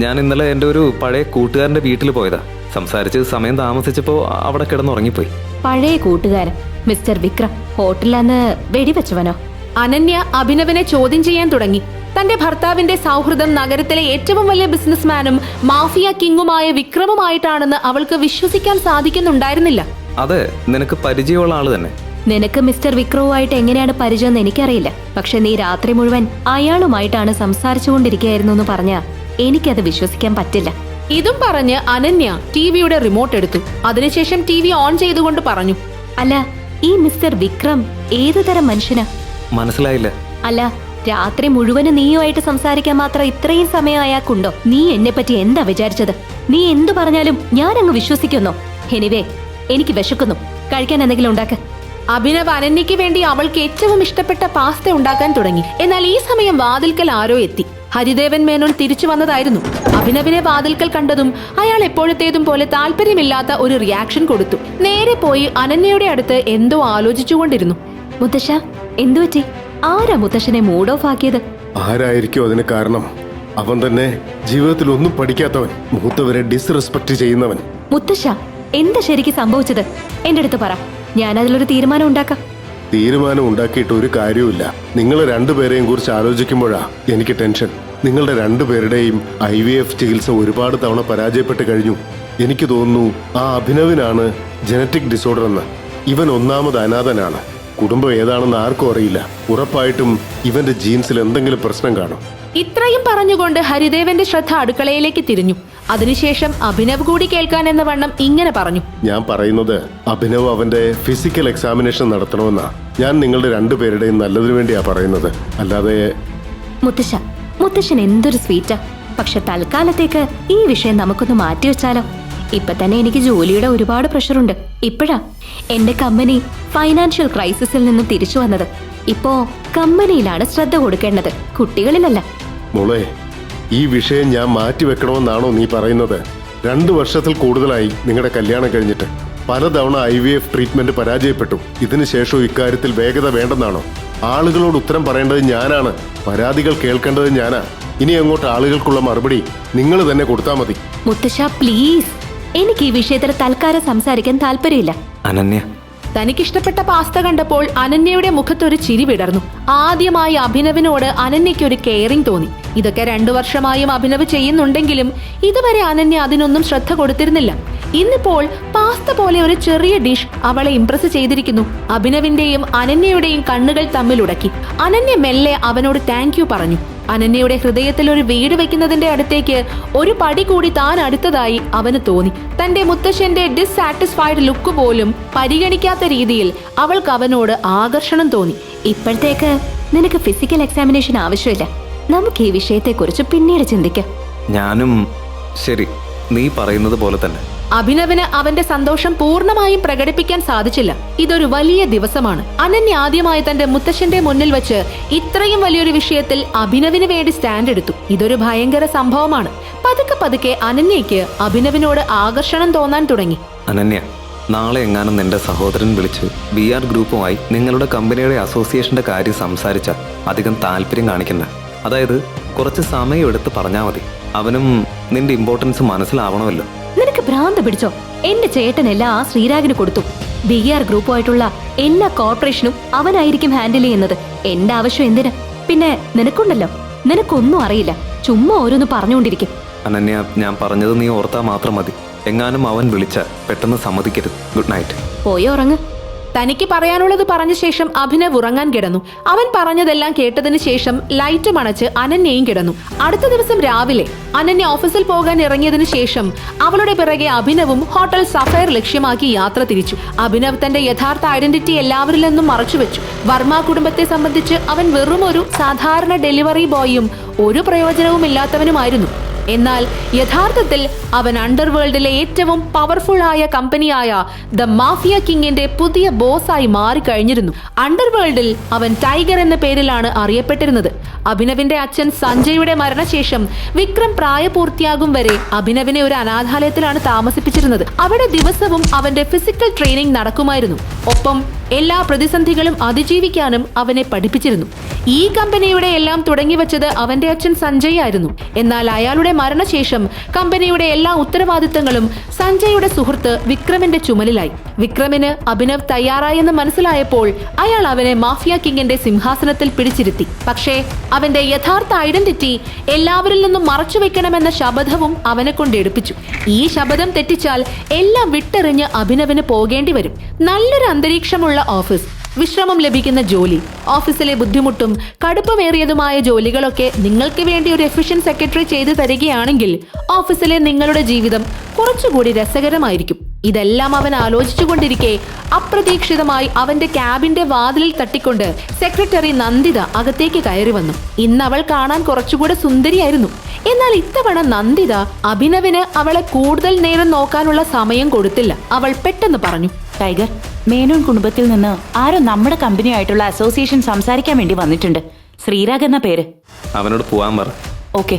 ഞാൻ ഇന്നലെ എൻ്റെ ഒരു പഴയ കൂട്ടുകാരന്റെ വീട്ടിൽ പോയതാ. സംസാരിച്ച് സമയം താമസിച്ചപ്പോ അവിടെ കിടന്നുറങ്ങിപ്പോയി. പഴയ കൂട്ടുകാരൻ മിസ്റ്റർ വിക്രം ഹോട്ടലിലാന്ന് വെടിവെച്ചവനോ? അനന്യ അഭിനവിനെ ചോദ്യം ചെയ്യാൻ തുടങ്ങി. തന്റെ ഭർത്താവിന്റെ സൗഹൃദം നഗരത്തിലെ ഏറ്റവും വലിയ ബിസിനസ്മാനും മാഫിയ കിങ്ങുമായ വിക്രമുമായിട്ടാണെന്ന് അവൾക്ക് വിശ്വസിക്കാൻ സാധിക്കുന്നുണ്ടായിരുന്നില്ല. അതെ, നിനക്ക് പരിചയമുള്ള ആള് തന്നെ. നിനക്ക് മിസ്റ്റർ വിക്രവുമായിട്ട് എങ്ങനെയാണ് പരിചയം എന്ന് എനിക്കറിയില്ല. പക്ഷെ നീ രാത്രി മുഴുവൻ അയാളുമായിട്ടാണ് സംസാരിച്ചുകൊണ്ടിരിക്കുകയായിരുന്നു എന്ന് പറഞ്ഞാ എനിക്കത് വിശ്വസിക്കാൻ പറ്റില്ല. ഇതും പറഞ്ഞ് അനന്യ ടിവിയുടെ റിമോട്ട് എടുത്തു. അതിനുശേഷം TV ഓൺ ചെയ്തുകൊണ്ട് പറഞ്ഞു, അല്ല, ഈ മിസ്റ്റർ വിക്രം ഏതു തരം മനുഷ്യനാ? മനസ്സിലായില്ല. അല്ല, രാത്രി മുഴുവനും നീയുമായിട്ട് സംസാരിക്കാൻ മാത്രം ഇത്രയും സമയം അയാൾക്കുണ്ടോ? നീ എന്നെ പറ്റി എന്താ വിചാരിച്ചത്? നീ എന്തു പറഞ്ഞാലും ഞാൻ അങ്ങ് വിശ്വസിക്കുന്നോ? എനിവേ, എനിക്ക് വിശക്കുന്നു. കഴിക്കാൻ എന്തെങ്കിലും ഉണ്ടാക്ക. അഭിനവ് അനന്യയ്ക്ക് വേണ്ടി അവൾക്ക് ഏറ്റവും ഇഷ്ടപ്പെട്ട പാസ്ത ഉണ്ടാക്കാൻ തുടങ്ങി. എന്നാൽ ഈ സമയം വാതിൽക്കൽ ആരോ എത്തി. ഹരിദേവൻ മേനോൻ തിരിച്ചു വന്നതായിരുന്നു. അഭിനവിനെ വാതിൽക്കൽ കണ്ടതും അയാൾ എപ്പോഴത്തേതും പോലെ താല്പര്യമില്ലാത്ത ഒരു റിയാക്ഷൻ കൊടുത്തു. നേരെ പോയി അനന്യയുടെ അടുത്ത് എന്തോ ആലോചിച്ചുകൊണ്ടിരുന്നു. മുത്തശ്ശ, എന്തു പറ്റി? ആരാ മുത്തശ്ശനെ മൂഡ് ഓഫ് ആക്കിയത്? ആരായിരിക്കും അതിന് കാരണം? അവൻ തന്നെ ജീവിതത്തിൽ ഒന്നും പഠിക്കാത്തവൻ, മൂത്തവരെ ഡിസ്റെസ്പെക്ട് ചെയ്യുന്നവൻ. മുത്തശ്ശ, എന്താ ശരിക്കും സംഭവിച്ചത്? എന്റെ അടുത്ത് പറ, ഞാൻ അതിലൊരു തീരുമാനം ഉണ്ടാക്കാം. തീരുമാനം ഉണ്ടാക്കിയിട്ട് ഒരു കാര്യവുമില്ല. നിങ്ങൾ രണ്ടുപേരെയും കുറിച്ച് ആലോചിക്കുമ്പോഴാ എനിക്ക് ടെൻഷൻ. നിങ്ങളുടെ രണ്ടുപേരുടെയും IVF ചികിത്സ ഒരുപാട് തവണ പരാജയപ്പെട്ട് കഴിഞ്ഞു. എനിക്ക് തോന്നുന്നു ആ അഭിനവിനാണ് ജനറ്റിക് ഡിസോർഡർ എന്ന്. ഇവൻ ഒന്നാമത് അനാഥനാണ്. കുടുംബം ഏതാണെന്ന് ആർക്കും അറിയില്ല. ഉറപ്പായിട്ടും ഇവന്റെ ജീൻസിൽ എന്തെങ്കിലും പ്രശ്നം കാണും. ഇത്രയും പറഞ്ഞുകൊണ്ട് ഹരിദേവന്റെ ശ്രദ്ധ അടുക്കളയിലേക്ക് തിരിഞ്ഞു. അതിനുശേഷം അഭിനവ് കൂടി കേൾക്കാൻ എന്ന വണ്ണം ഇങ്ങനെ പറഞ്ഞു, ഞാൻ പറയുന്നത് അഭിനവ് അവന്റെ ഫിസിക്കൽ എക്സാമിനേഷൻ നടത്തണമെന്നാ. ഞാൻ നിങ്ങളുടെ രണ്ടുപേരുടെയും നല്ലതിനു വേണ്ടിയാ പറയുന്നത്, അല്ലാതെ. മുത്തശ്ശൻ എന്തൊരു സ്വീറ്റാ. പക്ഷെ തൽക്കാലത്തേക്ക് ഈ വിഷയം നമുക്കൊന്ന് മാറ്റിവെച്ചാലോ? ഇപ്പൊ തന്നെ എനിക്ക് ജോലിയുടെ ഒരുപാട് പ്രഷറുണ്ട്. ഇപ്പോഴാ എന്റെ കമ്പനി ഫൈനാൻഷ്യൽ ക്രൈസിസിൽ നിന്നും തിരിച്ചു വന്നത്. ഇപ്പോ കമ്പനിയിലാണ് ശ്രദ്ധ കൊടുക്കേണ്ടത്, കുട്ടികളിലല്ല. മോളെ, ഈ വിഷയം ഞാൻ മാറ്റിവെക്കണമെന്നാണോ നീ പറയുന്നത്? 2 വർഷത്തിൽ കൂടുതലായി നിങ്ങളുടെ കല്യാണം കഴിഞ്ഞിട്ട്. പലതവണ IVF ട്രീറ്റ്മെന്റ് പരാജയപ്പെട്ടു. ഇതിനുശേഷവും ഇക്കാര്യത്തിൽ വേഗത വേണ്ടെന്നാണോ? ആളുകളോട് ഉത്തരം പറയേണ്ടത് ഞാനാണ്, പരാതികൾ കേൾക്കേണ്ടത് ഞാനാ. ഇനി അങ്ങോട്ട് ആളുകൾക്കുള്ള മറുപടി നിങ്ങൾ തന്നെ കൊടുത്താൽ മതി. മുത്തശ്ശ പ്ലീസ്, എനിക്ക് ഈ വിഷയത്തിൽ തൽക്കാലം സംസാരിക്കാൻ താല്പര്യമില്ല. അനന്യ, തനിക്കിഷ്ടപ്പെട്ട പാസ്ത കണ്ടപ്പോൾ അനന്യയുടെ മുഖത്തൊരു ചിരി വിടർന്നു. ആദ്യമായി അഭിനവിനോട് അനന്യയ്ക്ക് ഒരു കെയറിംഗ് തോന്നി. ഇതൊക്കെ 2 വർഷമായും അഭിനവ് ചെയ്യുന്നുണ്ടെങ്കിലും ഇതുവരെ അനന്യ അതിനൊന്നും ശ്രദ്ധ കൊടുത്തിരുന്നില്ല. ഇന്നിപ്പോൾ പാസ്ത പോലെ ഒരു ചെറിയ ഡിഷ് അവളെ ഇംപ്രസ് ചെയ്തിരിക്കുന്നു. അഭിനവിന്റെയും അനന്യയുടെയും കണ്ണുകൾ തമ്മിലുടക്കി. അനന്യ മെല്ലെ അവനോട് താങ്ക് യു പറഞ്ഞു. അനന്യയുടെ ഹൃദയത്തിൽ ഒരു വീട് വെക്കുന്നതിന്റെ അടുത്തേക്ക് ഒരു പടി കൂടി താൻ അടുത്തതായി അവന് തോന്നി. തന്റെ മുത്തശ്ശന്റെ ഡിസ്സാറ്റിസ്ഫൈഡ് ലുക്ക് പോലും പരിഗണിക്കാത്ത രീതിയിൽ അവൾക്ക് അവനോട് ആകർഷണം തോന്നി. ഇപ്പോഴത്തേക്ക് നിനക്ക് ഫിസിക്കൽ എക്സാമിനേഷൻ ആവശ്യമില്ല. നമുക്ക് ഈ വിഷയത്തെക്കുറിച്ച് പിന്നീട് ചിന്തിക്കാം. ഞാനും ശരി, നീ പറയുന്നത് പോലെ തന്നെ. അഭിനവിന് അവന്റെ സന്തോഷം പൂർണ്ണമായും പ്രകടിപ്പിക്കാൻ സാധിച്ചില്ല. ഇതൊരു വലിയ ദിവസമാണ്. അനന്യ ആദ്യമായി തന്റെ മുത്തശ്ശന്റെ മുന്നിൽ വെച്ച് ഇത്രയും വലിയൊരു വിഷയത്തിൽ അഭിനവിന് വേണ്ടി സ്റ്റാൻഡ് എടുത്തു. ഇതൊരു ഭയങ്കര സംഭവമാണ്. പതുക്കെ പതുക്കെ അനന്യയ്ക്ക് അഭിനവിനോട് ആകർഷണം തോന്നാൻ തുടങ്ങി. അനന്യ, നാളെ എങ്ങാനും നിന്റെ സഹോദരൻ വിളിച്ച് BR ഗ്രൂപ്പുമായി നിങ്ങളുടെ കമ്പനിയുടെ അസോസിയേഷന്റെ കാര്യം സംസാരിച്ചാൽ അധികം താല്പര്യം കാണിക്കണ്ട. അതായത് കുറച്ച് സമയം എടുത്ത് പറഞ്ഞാൽ മതി. അവനും നിന്റെ ഇമ്പോർട്ടൻസ് മനസ്സിലാവണമല്ലോ. നിനക്ക് ഭ്രാന്ത് പിടിച്ചോ? എന്റെ ചേട്ടനെല്ലാം ആ ശ്രീരാഗിന് കൊടുത്തു. BR ഗ്രൂപ്പുമായിട്ടുള്ള എല്ലാ കോർപ്പറേഷനും അവനായിരിക്കും ഹാൻഡിൽ ചെയ്യുന്നത്. എന്റെ ആവശ്യം എന്തിന്? പിന്നെ നിനക്കുണ്ടല്ലോ, നിനക്കൊന്നും അറിയില്ല, ചുമ്മാ ഓരോന്ന് പറഞ്ഞുകൊണ്ടിരിക്കും. അനന്യ, ഞാൻ പറഞ്ഞത് നീ ഓർത്താൽ മാത്രം മതി. എങ്ങാനും അവൻ വിളിച്ചാൽ പെട്ടെന്ന് സമ്മതിക്കരുത്. Good night. പോയി ഉറങ്ങ്. തനിക്ക് പറയാനുള്ളത് പറഞ്ഞ ശേഷം അഭിനവ് ഉറങ്ങാൻ കിടന്നു. അവൻ പറഞ്ഞതെല്ലാം കേട്ടതിന് ശേഷം ലൈറ്റ് അണച്ച് അനന്യയും കിടന്നു. അടുത്ത ദിവസം രാവിലെ അനന്യ ഓഫീസിൽ പോകാൻ ഇറങ്ങിയതിനു ശേഷം അവളുടെ പിറകെ അഭിനവും ഹോട്ടൽ സഫയർ ലക്ഷ്യമാക്കി യാത്ര തിരിച്ചു. അഭിനവ് തന്റെ യഥാർത്ഥ ഐഡന്റിറ്റി എല്ലാവരിൽ നിന്നും മറച്ചുവെച്ചു. വർമ്മ കുടുംബത്തെ സംബന്ധിച്ച് അവൻ വെറും ഒരു സാധാരണ ഡെലിവറി ബോയും ഒരു പ്രയോജനവും ഇല്ലാത്തവനുമായിരുന്നു. എന്നാൽ യഥാർത്ഥത്തിൽ അവൻ അണ്ടർവേൾഡിലെ ഏറ്റവും പവർഫുൾ ആയ കമ്പനിയായ ദ മാഫിയ കിങ്ങിന്റെ പുതിയ ബോസായി മാറിക്കഴിഞ്ഞിരുന്നു. അണ്ടർവേൾഡിൽ അവൻ ടൈഗർ എന്ന പേരിലാണ് അറിയപ്പെട്ടിരുന്നത്. അഭിനവിന്റെ അച്ഛൻ സഞ്ജയുടെ മരണശേഷം വിക്രം പ്രായപൂർത്തിയാകും വരെ അഭിനവിനെ ഒരു അനാഥാലയത്തിലാണ് താമസിപ്പിച്ചിരുന്നത്. അവിടെ ദിവസവും അവന്റെ ഫിസിക്കൽ ട്രെയിനിങ് നടക്കുമായിരുന്നു. ഒപ്പം എല്ലാ പ്രതിസന്ധികളും അതിജീവിക്കാനും അവനെ പഠിപ്പിച്ചിരുന്നു. ഈ കമ്പനിയുടെ എല്ലാം തുടങ്ങിവെച്ചത് അവന്റെ അച്ഛൻ സഞ്ജയ് ആയിരുന്നു. എന്നാൽ അയാളുടെ മരണശേഷം കമ്പനിയുടെ എല്ലാ ഉത്തരവാദിത്തങ്ങളും സഞ്ജയുടെ സുഹൃത്ത് വിക്രമിന്റെ ചുമലിലായി. വിക്രമിന് അഭിനവ് തയ്യാറായെന്ന് മനസ്സിലായപ്പോൾ അയാൾ അവനെ മാഫിയ കിങ്ങിന്റെ സിംഹാസനത്തിൽ പിടിച്ചിരുത്തി. പക്ഷേ അവന്റെ യഥാർത്ഥ ഐഡന്റിറ്റി എല്ലാവരിൽ നിന്നും മറച്ചുവെക്കണമെന്ന ശപഥവും അവനെ കൊണ്ട് എടുപ്പിച്ചു. ഈ ശപഥം തെറ്റിച്ചാൽ എല്ലാം വിട്ടെറിഞ്ഞ് അഭിനവിന് പോകേണ്ടി വരും. നല്ലൊരു അന്തരീക്ഷമുള്ള ഓഫീസ്, വിശ്രമം ലഭിക്കുന്ന ജോലി, ഓഫീസിലെ ബുദ്ധിമുട്ടും കടുപ്പമേറിയതുമായ ജോലികളൊക്കെ നിങ്ങൾക്ക് വേണ്ടി ഒരു എഫിഷ്യന്റ് സെക്രട്ടറി ചെയ്തു തരികയാണെങ്കിൽ ഓഫീസിലെ നിങ്ങളുടെ ജീവിതം കുറച്ചുകൂടി രസകരമായിരിക്കും. ഇതെല്ലാം അവൻ ആലോചിച്ചുകൊണ്ടിരിക്കെ അപ്രതീക്ഷിതമായി അവന്റെ ക്യാബിന്റെ വാതിലിൽ തട്ടിക്കൊണ്ട് സെക്രട്ടറി നന്ദിത അകത്തേക്ക് കയറി വന്നു. ഇന്ന് അവൾ കാണാൻ കുറച്ചുകൂടെ സുന്ദരിയായിരുന്നു. എന്നാൽ ഇത്തവണ നന്ദിത അഭിനവിന് അവളെ കൂടുതൽ നേരം നോക്കാനുള്ള സമയം കൊടുത്തില്ല. അവൾ പെട്ടെന്ന് പറഞ്ഞു, ടൈഗർ, മേനോൻ കുടുംബത്തിൽ നിന്ന് ആരോ നമ്മുടെ കമ്പനിയായിട്ടുള്ള അസോസിയേഷൻ സംസാരിക്കാൻ വേണ്ടി വന്നിട്ടുണ്ട്. ശ്രീരാഗ് എന്ന പേര്. അവനോട് പോവാൻ പറ. ഓക്കെ.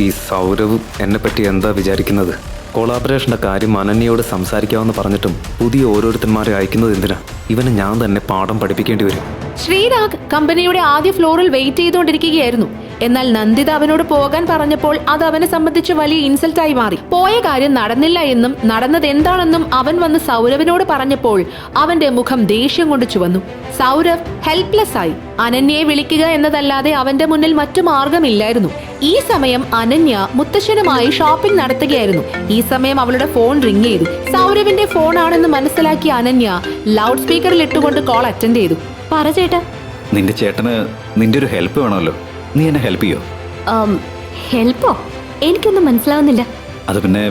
ഈ സൗരവ് എന്നെ പറ്റി എന്താ വിചാരിക്കുന്നത്? കൊളാബറേഷന്റെ കാര്യം അനന്യയോട് സംസാരിക്കാമെന്ന് പറഞ്ഞിട്ടും പുതിയ ഓരോരുത്തന്മാരെ അയക്കുന്നത് എന്തിനാ? ഇവന് ഞാൻ തന്നെ പാഠം പഠിപ്പിക്കേണ്ടി വരും. ശ്രീരാഗ് കമ്പനിയുടെ ആദ്യ ഫ്ലോറിൽ വെയിറ്റ് ചെയ്തുകൊണ്ടിരിക്കുകയായിരുന്നു. എന്നാൽ നന്ദിത അവനോട് പോകാൻ പറഞ്ഞപ്പോൾ അത് അവനെ സംബന്ധിച്ച് വലിയ ഇൻസൾട്ടായി മാറി. പോയ കാര്യം നടന്നില്ല എന്നും നടന്നത് എന്താണെന്നും അവൻ വന്ന് സൗരവിനോട് പറഞ്ഞപ്പോൾ അവന്റെ മുഖം ദേഷ്യം കൊണ്ട് ചുവന്നു. സൗരവ് ഹെൽപ്ലെസ് ആയി. അനന്യയെ വിളിക്കുക എന്നതല്ലാതെ അവന്റെ മുന്നിൽ മറ്റു മാർഗമില്ലായിരുന്നു. ഈ സമയം അനന്യ മുത്തശ്ശനുമായി ഷോപ്പിംഗ് നടത്തുകയായിരുന്നു. ഈ സമയം അവളുടെ ഫോൺ റിംഗ് ചെയ്തു. സൗരവിന്റെ ഫോൺ ആണെന്ന് മനസ്സിലാക്കിയ അനന്യ ലൗഡ് സ്പീക്കറിൽ ഇട്ടുകൊണ്ട് കോൾ അറ്റൻഡ് ചെയ്തു. പറ ചേട്ടാ. നിന്റെ ചേട്ടന് നിന്റെ ഒരു ഹെൽപ്പ് വേണമല്ലോ. നീ എന്നെ ഹെൽപ്പ് ചെയ്യോ? ഹെൽപ്പോ? എനിക്കൊന്നും മനസ്സിലാവുന്നില്ല. അത് പിന്നെ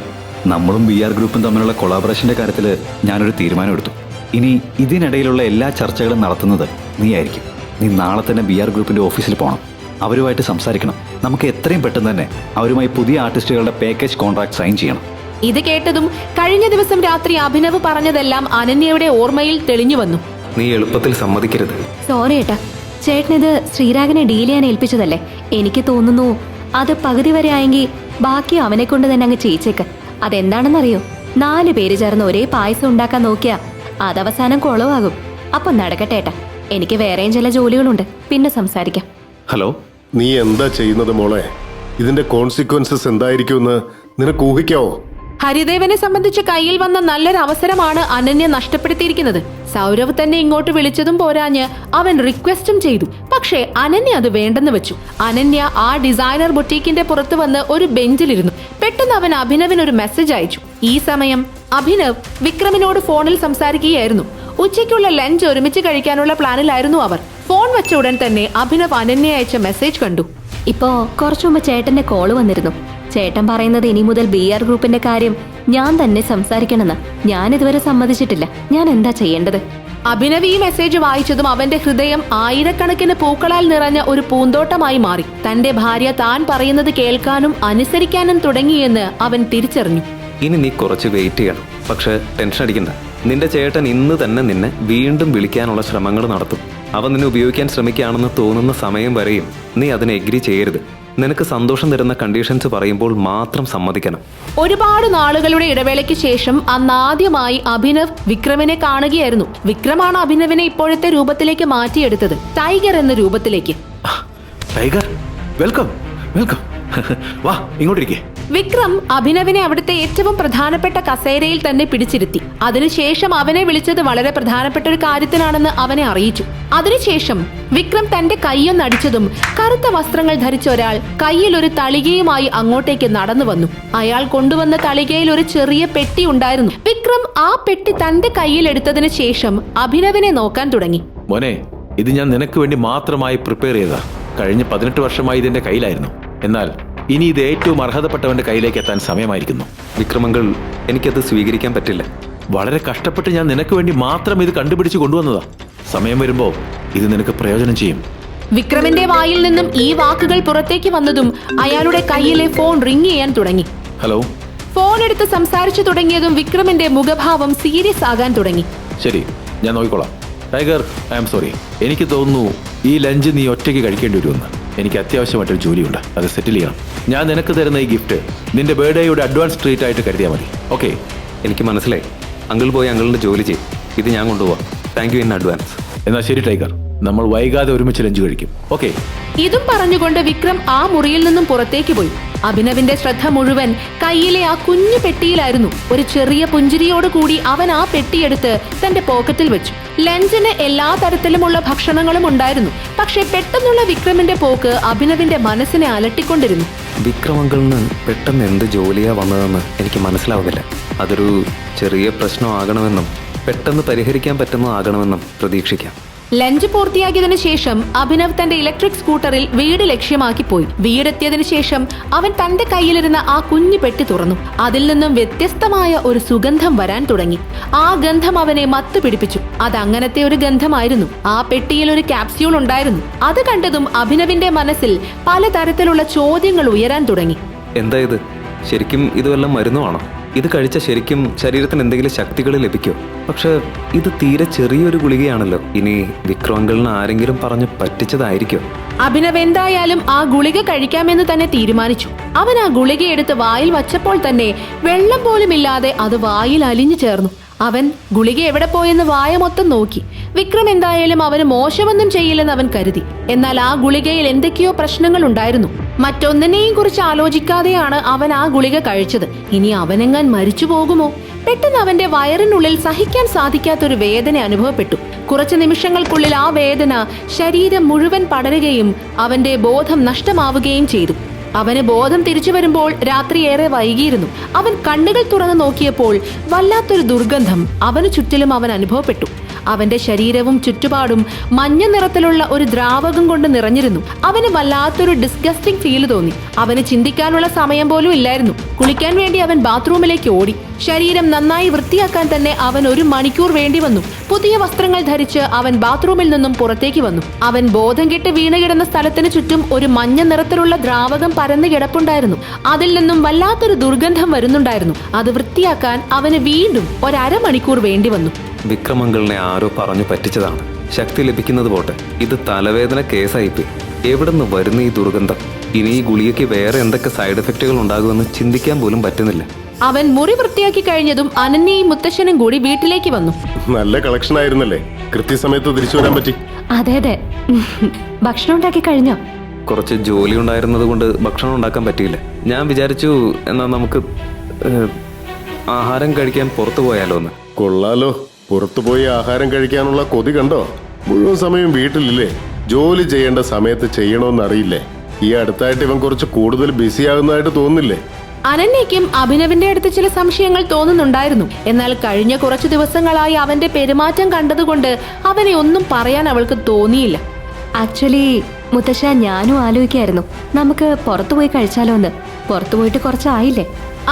നമ്മളും BR ഗ്രൂപ്പും തമ്മിലുള്ള കൊളാബറേഷന്റെ കാര്യത്തിൽ ഞാനൊരു തീരുമാനം എടുത്തു. ഇനി ഇതിനിടയിലുള്ള എല്ലാ ചർച്ചകളും നടത്തുന്നത് നീ ആയിരിക്കും. നീ നാളെ തന്നെ BR ഗ്രൂപ്പിന്റെ ഓഫീസിൽ പോകണം. അവരുമായിട്ട് സംസാരിക്കണം. നമുക്ക് എത്രയും പെട്ടെന്ന് തന്നെ അവരുമായി പുതിയ ആർട്ടിസ്റ്റുകളുടെ പാക്കേജ് കോൺട്രാക്ട് സൈൻ ചെയ്യണം. ഇത് കേട്ടതും കഴിഞ്ഞ ദിവസം രാത്രി അഭിനവ് പറഞ്ഞതെല്ലാം അനന്യയുടെ ഓർമ്മയിൽ തെളിഞ്ഞു വന്നു. നീ എളുപ്പത്തിൽ സമ്മതിക്കരുത്. സോറി ഏട്ടാ, ചേട്ടനിത് ശ്രീരാഗിനെ ഡീൽ ചെയ്യാൻ ഏൽപ്പിച്ചതല്ലേ. എനിക്ക് തോന്നുന്നു അത് പകുതി വരെ ആയെങ്കിൽ ബാക്കി അവനെ കൊണ്ട് തന്നെ അങ്ങ് ചെയ്യിച്ചേക്ക്. അതെന്താണെന്നറിയോ? 4 പേര് ചേർന്ന് ഒരേ പായസം ഉണ്ടാക്കാൻ നോക്കിയാ അതവസാനം കുളവാകും. അപ്പൊ നടക്കട്ടെ ഏട്ടാ, എനിക്ക് വേറെയും ചില ജോലികളുണ്ട്, പിന്നെ സംസാരിക്കാം. ഹലോ. നീ എന്താ ചെയ്യുന്നത് മോളെ? ഇതിന്റെ കോൺസിക്വൻസസ് എന്തായിരിക്കുമെന്ന് നിനക്ക് ഊഹിക്കാവോ? ഹരിദേവനെ സംബന്ധിച്ച് കയ്യിൽ വന്ന നല്ലൊരു അവസരമാണ് അനന്യ നഷ്ടപ്പെടുത്തിയിരിക്കുന്നത്. സൗരവ് തന്നെ ഇങ്ങോട്ട് വിളിച്ചതും പോരാഞ്ഞ് അവൻ റിക്വസ്റ്റും ചെയ്തു. പക്ഷേ അനന്യ അത് വേണ്ടെന്ന് വെച്ചു. അനന്യ ആ ഡിസൈനർ ബൊട്ടീക്കിന്റെ പുറത്ത് വന്ന് ഒരു ബെഞ്ചിലിരുന്നു. പെട്ടെന്ന് അവൻ അഭിനവിന് ഒരു മെസ്സേജ് അയച്ചു. ഈ സമയം അഭിനവ് വിക്രമിനോട് ഫോണിൽ സംസാരിക്കുകയായിരുന്നു. ഉച്ചയ്ക്കുള്ള ലഞ്ച് ഒരുമിച്ച് കഴിക്കാനുള്ള പ്ലാനിലായിരുന്നു അവർ. ഫോൺ വെച്ച ഉടൻ തന്നെ അഭിനവ് അനന്യ അയച്ച മെസ്സേജ് കണ്ടു. ഇപ്പോ കുറച്ചു മുമ്പ് ചേട്ടന്റെ കോള് വന്നിരുന്നു. ചേട്ടൻ പറയുന്നത് ഇനി മുതൽ BR ഗ്രൂപ്പിന്റെ കാര്യം ഞാൻ തന്നെ സംസാരിക്കണമെന്ന്. ഞാൻ ഇതുവരെ സമ്മതിച്ചിട്ടില്ല. ഞാൻ എന്താ ചെയ്യേണ്ടത്? അഭിനവ് ഈ മെസ്സേജ് വായിച്ചതും അവന്റെ ഹൃദയം ആയിരക്കണക്കിന് പൂക്കളാൽ നിറഞ്ഞ ഒരു പൂന്തോട്ടമായി മാറി. തന്റെ ഭാര്യ താൻ പറയുന്നത് കേൾക്കാനും അനുസരിക്കാനും തുടങ്ങിയെന്ന് അവൻ തിരിച്ചറിഞ്ഞു. ഇനി നീ കുറച്ച് വെയിറ്റ് ചെയ്യണം. പക്ഷെ ടെൻഷൻ അടിക്കണ്ട. നിന്റെ ചേട്ടൻ ഇന്ന് തന്നെ നിന്നെ വീണ്ടും വിളിക്കാനുള്ള ശ്രമങ്ങൾ നടത്തും. അവൻ നിന്നെ ഉപയോഗിക്കാൻ ശ്രമിക്കുകയാണെന്ന് തോന്നുന്ന സമയം വരെയും നീ അതിനെ എഗ്രി ചെയ്യരുത്. നിനക്ക് സന്തോഷം തരുന്ന കണ്ടീഷൻസ് പറയുമ്പോൾ മാത്രം സമ്മതിക്കണം. ഒരുപാട് നാളുകളുടെ ഇടവേളയ്ക്ക് ശേഷം അന്നാദ്യമായി അഭിനവ് വിക്രമിനെ കാണുകയായിരുന്നു. വിക്രമാണ് അഭിനവിനെ ഇപ്പോഴത്തെ രൂപത്തിലേക്ക് മാറ്റിയെടുത്തത്, ടൈഗർ എന്ന രൂപത്തിലേക്ക്. Tiger, welcome welcome. വാ ഇങ്ങോട്ടിരിക്കേ. വിക്രം അഭിനവിനെ അവിടുത്തെ ഏറ്റവും പ്രധാനപ്പെട്ട കസേരയിൽ തന്നെ പിടിച്ചിരുത്തി. അതിനുശേഷം അവനെ വിളിച്ചത് വളരെ പ്രധാനപ്പെട്ട ഒരു കാര്യത്തിനാണെന്ന് അവനെ അറിയിച്ചു. അതിനുശേഷം വിക്രം തന്റെ കൈയൊന്നടിച്ചതും കറുത്ത വസ്ത്രങ്ങൾ ധരിച്ച ഒരാൾ കയ്യിൽ ഒരു തളികയുമായി അങ്ങോട്ടേക്ക് നടന്നു വന്നു. അയാൾ കൊണ്ടുവന്ന തളികയിൽ ഒരു ചെറിയ പെട്ടി ഉണ്ടായിരുന്നു. വിക്രം ആ പെട്ടി തന്റെ കയ്യിൽ എടുത്തതിന് ശേഷം അഭിനവിനെ നോക്കാൻ തുടങ്ങി. മോനെ, ഇത് ഞാൻ നിനക്ക് വേണ്ടി മാത്രമായി പ്രിപ്പയർ ചെയ്തതാ. കഴിഞ്ഞ 18 വർഷമായി ഇതിന്റെ കയ്യിലായിരുന്നു. എന്നാൽ ഇനി ഇത് ഏറ്റവും അർഹതപ്പെട്ടവന്റെ കയ്യിലേക്ക് എത്താൻ സമയമായിരിക്കുന്നു. വിക്രമങ്ങൾ, എനിക്കത് സ്വീകരിക്കാൻ പറ്റില്ല. വളരെ കഷ്ടപ്പെട്ട് ഞാൻ നിനക്ക് വേണ്ടി മാത്രം ഇത് കണ്ടുപിടിച്ച് കൊണ്ടുവന്നതാ. സമയം വരുമ്പോ ഇത് നിനക്ക് പ്രയോജനം ചെയ്യും. വിക്രമിന്റെ വായിൽ നിന്നും ഈ വാക്കുകൾ പുറത്തേക്ക് വന്നതും അയാളുടെ കയ്യിലെ ഫോൺ റിംഗ് ചെയ്യാൻ തുടങ്ങി. ഹലോ. ഫോൺ എടുത്ത് സംസാരിച്ചു തുടങ്ങിയതും വിക്രമിന്റെ മുഖഭാവം സീരിയസ് ആകാൻ തുടങ്ങി. ശരി, ഞാൻ നോക്കിക്കോളാം. Tiger, I am sorry. എനിക്ക് തോന്നുന്നു ഈ ലഞ്ച് നീ ഒറ്റയ്ക്ക് കഴിക്കേണ്ടി വരുമെന്ന്. എനിക്ക് അത്യാവശ്യമായിട്ടൊരു ജോലിയുണ്ട്, അത് സെറ്റിൽ ചെയ്യണം. ഞാൻ നിനക്ക് തരുന്ന ഈ ഗിഫ്റ്റ് നിന്റെ ബർത്ത്ഡേയുടെ അഡ്വാൻസ് ട്രീറ്റ് ആയിട്ട് കരുതിയാൽ മതി. ഓക്കെ? എനിക്ക് മനസ്സിലായി. അങ്കിൾ പോയി അങ്കിളിന്റെ ജോലി ചെയ്യും. ഇത് ഞാൻ കൊണ്ടുപോവാം. Thank you in advance. എന്നാൽ ശരി ടൈഗർ, നമ്മൾ വൈകാതെ ഒരുമിച്ച് ലഞ്ച് കഴിക്കും. ഓക്കെ? ഇതും പറഞ്ഞുകൊണ്ട് വിക്രം ആ മുറിയിൽ നിന്നും പുറത്തേക്ക് പോയി. അഭിനവിന്റെ ശ്രദ്ധ മുഴുവൻ കയ്യിലെ ആ കുഞ്ഞു പെട്ടിയിലായിരുന്നു. ഒരു ചെറിയ പുഞ്ചിരിയോട് കൂടി അവൻ ആ പെട്ടിയെടുത്ത് തന്റെ പോക്കറ്റിൽ വെച്ചു. ലഞ്ചിന് എല്ലാ തരത്തിലുമുള്ള ഭക്ഷണങ്ങളും ഉണ്ടായിരുന്നു. പക്ഷെ പെട്ടെന്നുള്ള വിക്രമിന്റെ പോക്ക് അഭിനവിന്റെ മനസ്സിനെ അലട്ടിക്കൊണ്ടിരുന്നു. വിക്രമങ്കിളിന് പെട്ടെന്ന് എന്ത് ജോലിയാ വന്നതെന്ന് എനിക്ക് മനസ്സിലാവുന്നില്ല. അതൊരു ചെറിയ പ്രശ്നമാകണമെന്നും പെട്ടെന്ന് പരിഹരിക്കാൻ പറ്റുന്നതാകണമെന്നും പ്രതീക്ഷിക്കാം. ലഞ്ച് പൂർത്തിയാക്കിയതിനു ശേഷം അഭിനവ് തന്റെ ഇലക്ട്രിക് സ്കൂട്ടറിൽ വീട് ലക്ഷ്യമാക്കി പോയി. വീടെത്തിയതിനു ശേഷം അവൻ തന്റെ കയ്യിലിരുന്ന ആ കുഞ്ഞു പെട്ടി തുറന്നു. അതിൽ നിന്നും വ്യത്യസ്തമായ ഒരു സുഗന്ധം വരാൻ തുടങ്ങി. ആ ഗന്ധം അവനെ മത്തു പിടിപ്പിച്ചു. അത് അങ്ങനത്തെ ഒരു ഗന്ധമായിരുന്നു. ആ പെട്ടിയിൽ ഒരു ക്യാപ്സ്യൂൾ ഉണ്ടായിരുന്നു. അത് കണ്ടതും അഭിനവിന്റെ മനസ്സിൽ പലതരത്തിലുള്ള ചോദ്യങ്ങൾ ഉയരാൻ തുടങ്ങി. എന്താ ഇത്? ശരിക്കും ഇത് വല്ലതും മരുന്നുമാണോ? ഇത് കഴിച്ച ശരിക്കും ശരീരത്തിന് എന്തെങ്കിലും ശക്തികൾ ലഭിക്കോ? പക്ഷെ ഇത് തീരെ ചെറിയൊരു ഗുളികയാണല്ലോ. ഇനി വിക്രമങ്കിളിന് ആരെങ്കിലും പറഞ്ഞു പറ്റിച്ചതായിരിക്കോ? അഭിനവ് എന്തായാലും ആ ഗുളിക കഴിക്കാമെന്ന് തന്നെ തീരുമാനിച്ചു. അവൻ ആ ഗുളിക എടുത്ത് വായിൽ വച്ചപ്പോൾ തന്നെ വെള്ളം പോലുമില്ലാതെ അത് വായിൽ അലിഞ്ഞു ചേർന്നു. അവൻ ഗുളിക എവിടെ പോയെന്ന് വായ മൊത്തം നോക്കി. വിക്രം എന്തായാലും അവന് മോശമൊന്നും ചെയ്യില്ലെന്ന് അവൻ കരുതി. എന്നാൽ ആ ഗുളികയിൽ എന്തൊക്കെയോ പ്രശ്നങ്ങൾ ഉണ്ടായിരുന്നു. മറ്റൊന്നിനെയും കുറിച്ച് ആലോചിക്കാതെയാണ് അവൻ ആ ഗുളിക കഴിച്ചത്. ഇനി അവനെങ്ങാൻ മരിച്ചു പോകുമോ? പെട്ടെന്ന് അവന്റെ വയറിനുള്ളിൽ സഹിക്കാൻ സാധിക്കാത്തൊരു വേദന അനുഭവപ്പെട്ടു. കുറച്ചു നിമിഷങ്ങൾക്കുള്ളിൽ ആ വേദന ശരീരം മുഴുവൻ പടരുകയും അവന്റെ ബോധം നഷ്ടമാവുകയും ചെയ്തു. അവന് ബോധം തിരിച്ചു വരുമ്പോൾ രാത്രി ഏറെ വൈകിയിരുന്നു. അവൻ കണ്ണുകൾ തുറന്നു നോക്കിയപ്പോൾ വല്ലാത്തൊരു ദുർഗന്ധം അവന് ചുറ്റിലും അവൻ അനുഭവപ്പെട്ടു. അവന്റെ ശരീരവും ചുറ്റുപാടും മഞ്ഞ നിറത്തിലുള്ള ഒരു ദ്രാവകം കൊണ്ട് നിറഞ്ഞിരുന്നു. അവന് വല്ലാത്തൊരു ഡിസ്ഗസ്റ്റിംഗ് ഫീൽ തോന്നി. അവന് ചിന്തിക്കാനുള്ള സമയം പോലും ഇല്ലായിരുന്നു. കുളിക്കാൻ വേണ്ടി അവൻ ബാത്റൂമിലേക്ക് ഓടി. ശരീരം നന്നായി വൃത്തിയാക്കാൻ തന്നെ അവൻ 1 മണിക്കൂർ വേണ്ടി വന്നു. പുതിയ വസ്ത്രങ്ങൾ ധരിച്ച് അവൻ ബാത്റൂമിൽ നിന്നും പുറത്തേക്ക് വന്നു. അവൻ ബോധം കെട്ട് വീണുകിടന്ന സ്ഥലത്തിന് ചുറ്റും ഒരു മഞ്ഞ നിറത്തിലുള്ള ദ്രാവകം പരന്നു കിടപ്പുണ്ടായിരുന്നു. അതിൽ നിന്നും വല്ലാത്തൊരു ദുർഗന്ധം വരുന്നുണ്ടായിരുന്നു. അത് വൃത്തിയാക്കാൻ അവന് വീണ്ടും 1/2 മണിക്കൂർ വേണ്ടി വന്നു. വിക്രമങ്കിളിനെ ആരോ പറഞ്ഞു പറ്റിച്ചതാണ്. ശക്തി ലഭിക്കുന്നത് പോട്ടെ, ഇത് തലവേദന കേസായിപ്പോയി. എവിടെ നിന്ന് വരുന്ന ഈ ദുർഗന്ധം? ഇനി ഈ ഗുളികയ്ക്ക് വേറെ എന്തൊക്കെ സൈഡ് എഫക്റ്റുകൾ ഉണ്ടാകുമെന്ന് ചിന്തിക്കാൻ പോലും പറ്റുന്നില്ല. അവൻ മുറി വൃത്തിയാക്കി കഴിഞ്ഞതും അനന്യയും മുത്തശ്ശനും കൂടി വീട്ടിലേക്ക് വന്നു. നല്ല കളക്ഷൻ ആയിരുന്നല്ലേ, കൃത്യസമയത്ത് തിരിച്ചു വരാൻ പറ്റി. അതെ അതെ. ഭക്ഷണം ഉണ്ടാക്കി കഴിഞ്ഞോ? കുറച്ച് ജോലി ഉണ്ടായിരുന്നത് കൊണ്ട് ഭക്ഷണം ഉണ്ടാക്കാൻ പറ്റിയില്ല. ഞാൻ വിചാരിച്ചു എന്നാൽ നമുക്ക് ആഹാരം കഴിക്കാൻ പുറത്തു പോയാലോ എന്ന്. കൊള്ളാലോ, പുറത്തുപോയി ആഹാരം കഴിക്കാനുള്ള കൊതി കണ്ടോ? മുഴുവൻ സമയം വീട്ടിലില്ലേ? ജോലി ചെയ്യേണ്ട സമയത്ത് ചെയ്യണമെന്നറിയില്ലേ? ഈ അടുത്തായിട്ട് ഇവൻ കുറച്ച് കൂടുതൽ ബിസി ആകുന്നതായിട്ട് തോന്നുന്നില്ലേ? അനന്യയ്ക്കും അഭിനവിന്റെ അടുത്ത് ചില സംശയങ്ങൾ തോന്നുന്നുണ്ടായിരുന്നു. എന്നാൽ കഴിഞ്ഞ കുറച്ചു ദിവസങ്ങളായി അവന്റെ പെരുമാറ്റം കണ്ടതുകൊണ്ട് അവനെ ഒന്നും പറയാൻ അവൾക്ക് തോന്നിയില്ല. ആക്ച്വലി മുത്തശ്ശ, ഞാനും ആലോചിക്കായിരുന്നു നമുക്ക് പുറത്തുപോയി കഴിച്ചാലോ എന്ന്. പുറത്തു പോയിട്ട് കുറച്ചായില്ലേ.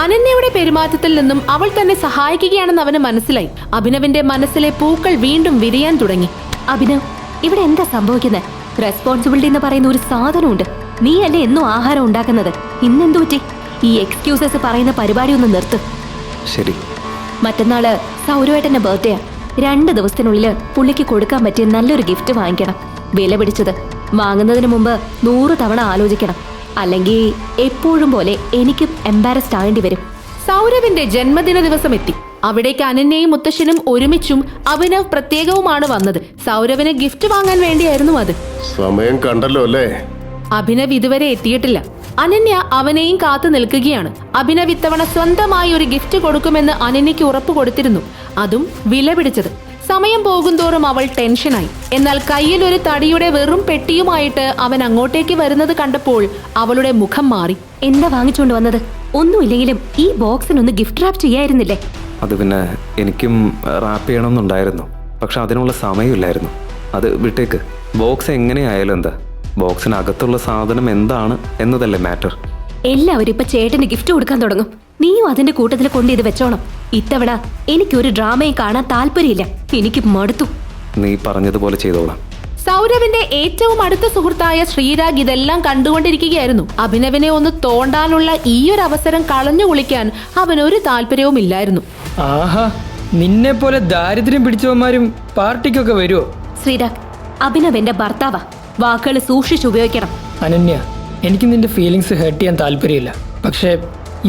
അനന്യയുടെ പെരുമാറ്റത്തിൽ നിന്നും അവൾ തന്നെ സഹായിക്കുകയാണെന്ന് അവന് മനസ്സിലായി. അഭിനവിന്റെ മനസ്സിലെ പൂക്കൾ വീണ്ടും വിരിയാൻ തുടങ്ങി. അഭിനവ്, ഇവിടെ എന്താ സംഭവിക്കുന്നത്? റെസ്പോൺസിബിലിറ്റി എന്ന് പറയുന്ന ഒരു സാധനമുണ്ട്. നീ അല്ലേ എന്നും ആഹാരം ഉണ്ടാക്കുന്നത്. ഇന്നെന്തു പറ്റി? ഈ എക്സ്ക്യൂസസ് പറയുന്ന പരിപാടി ഒന്ന് നിർത്ത്. ശരി. മറ്റന്നാള് സൗരവേട്ടന്റെ ബർത്ത്ഡേ. 2 ദിവസത്തിനുള്ളിൽ പുള്ളിക്ക് കൊടുക്കാൻ പറ്റിയ നല്ലൊരു ഗിഫ്റ്റ് വാങ്ങിക്കണം. വില പിടിച്ചത്. വാങ്ങുന്നതിന് മുമ്പ് 100 തവണ ആലോചിക്കണം. അല്ലെങ്കിൽ എപ്പോഴും പോലെ എനിക്ക് എംബാരസ്ഡ് ആവേണ്ടി വരും. സൗരവിന്റെ ജന്മദിന ദിവസം എത്തി. അവിടേക്ക് അനന്യയും മുത്തശ്ശനും ഒരുമിച്ചും അഭിനവ് പ്രത്യേകവുമാണ് വന്നത്. സൗരവിന് ഗിഫ്റ്റ് വാങ്ങാൻ വേണ്ടിയായിരുന്നു അത്. സമയം കണ്ടല്ലോ അല്ലേ? അഭിനവ് ഇതുവരെ എത്തിയിട്ടില്ല. അനന്യ അവനെയും കാത്തു നിൽക്കുകയാണ്. അഭിനവ് ഇത്തവണ സ്വന്തമായി ഒരു ഗിഫ്റ്റ് കൊടുക്കുമെന്ന് അനന്യയ്ക്ക് ഉറപ്പ് കൊടുത്തിരുന്നു, അതും വില പിടിച്ചത്. സമയം പോകുന്തോറും അവൾ ടെൻഷനായി. എന്നാൽ കയ്യിൽ ഒരു തടിയുടെ വെറും പെട്ടിയുമായിട്ട് അവൻ അങ്ങോട്ടേക്ക് വരുന്നത് കണ്ടപ്പോൾ അവളുടെ മുഖം മാറി. എന്താ വാങ്ങിച്ചുകൊണ്ട് വന്നത്? ഒന്നുമില്ലെങ്കിലും ഈ ബോക്സിനൊന്ന് ഗിഫ്റ്റ് റാപ്പ് ചെയ്യായിരുന്നില്ലേ? അത് പിന്നെ എനിക്കും റാപ്പ് ചെയ്യണമെന്നുണ്ടായിരുന്നു, പക്ഷെ അതിനുള്ള സമയമില്ലായിരുന്നു. അത് വിട്ടേക്ക്. ബോക്സ് എങ്ങനെയായാലും എന്താ, ബോക്സിനകത്തുള്ള സാധനം എന്താണ് എന്നതല്ലേ മാറ്റർ. എല്ലാവരും ഇപ്പൊ ചേട്ടന് ഗിഫ്റ്റ് കൊടുക്കാൻ തുടങ്ങും. നീയും അതിന്റെ കൂട്ടത്തിൽ കൊണ്ട് ഇത് വെച്ചോണം. ഇത്തവണ എനിക്കൊരു ഡ്രാമയും കാണാൻ താല്പര്യമില്ല. എനിക്ക് മടുത്തു. നീ പറഞ്ഞതുപോലെ ചെയ്തോളാം. സൗരവിന്റെ ഏറ്റവും അടുത്ത സുഹൃത്തായ ശ്രീരാഗ് ഇതെല്ലാം കണ്ടുകൊണ്ടിരിക്കുകയായിരുന്നു. അഭിനവിനെ ഒന്ന് തോണ്ടാനുള്ള ഈയൊരു അവസരം കളഞ്ഞു കുളിക്കാൻ അവനൊരു താല്പര്യവുമില്ലായിരുന്നു. ആഹാ, നിന്നെ പോലെ ദാരിദ്ര്യം പിടിച്ചവന്മാരും പാർട്ടിക്കൊക്കെ വരുമോ? ശ്രീരാഗ്, അഭിനവ് എന്റെ ഭർത്താവാ. വാക്കുകൾ സൂക്ഷിച്ചുപയോഗിക്കണം. അനന്യ, എനിക്ക് നിന്റെ ഫീലിങ്സ് ഹേർട്ട് ചെയ്യാൻ താല്പര്യമില്ല. പക്ഷേ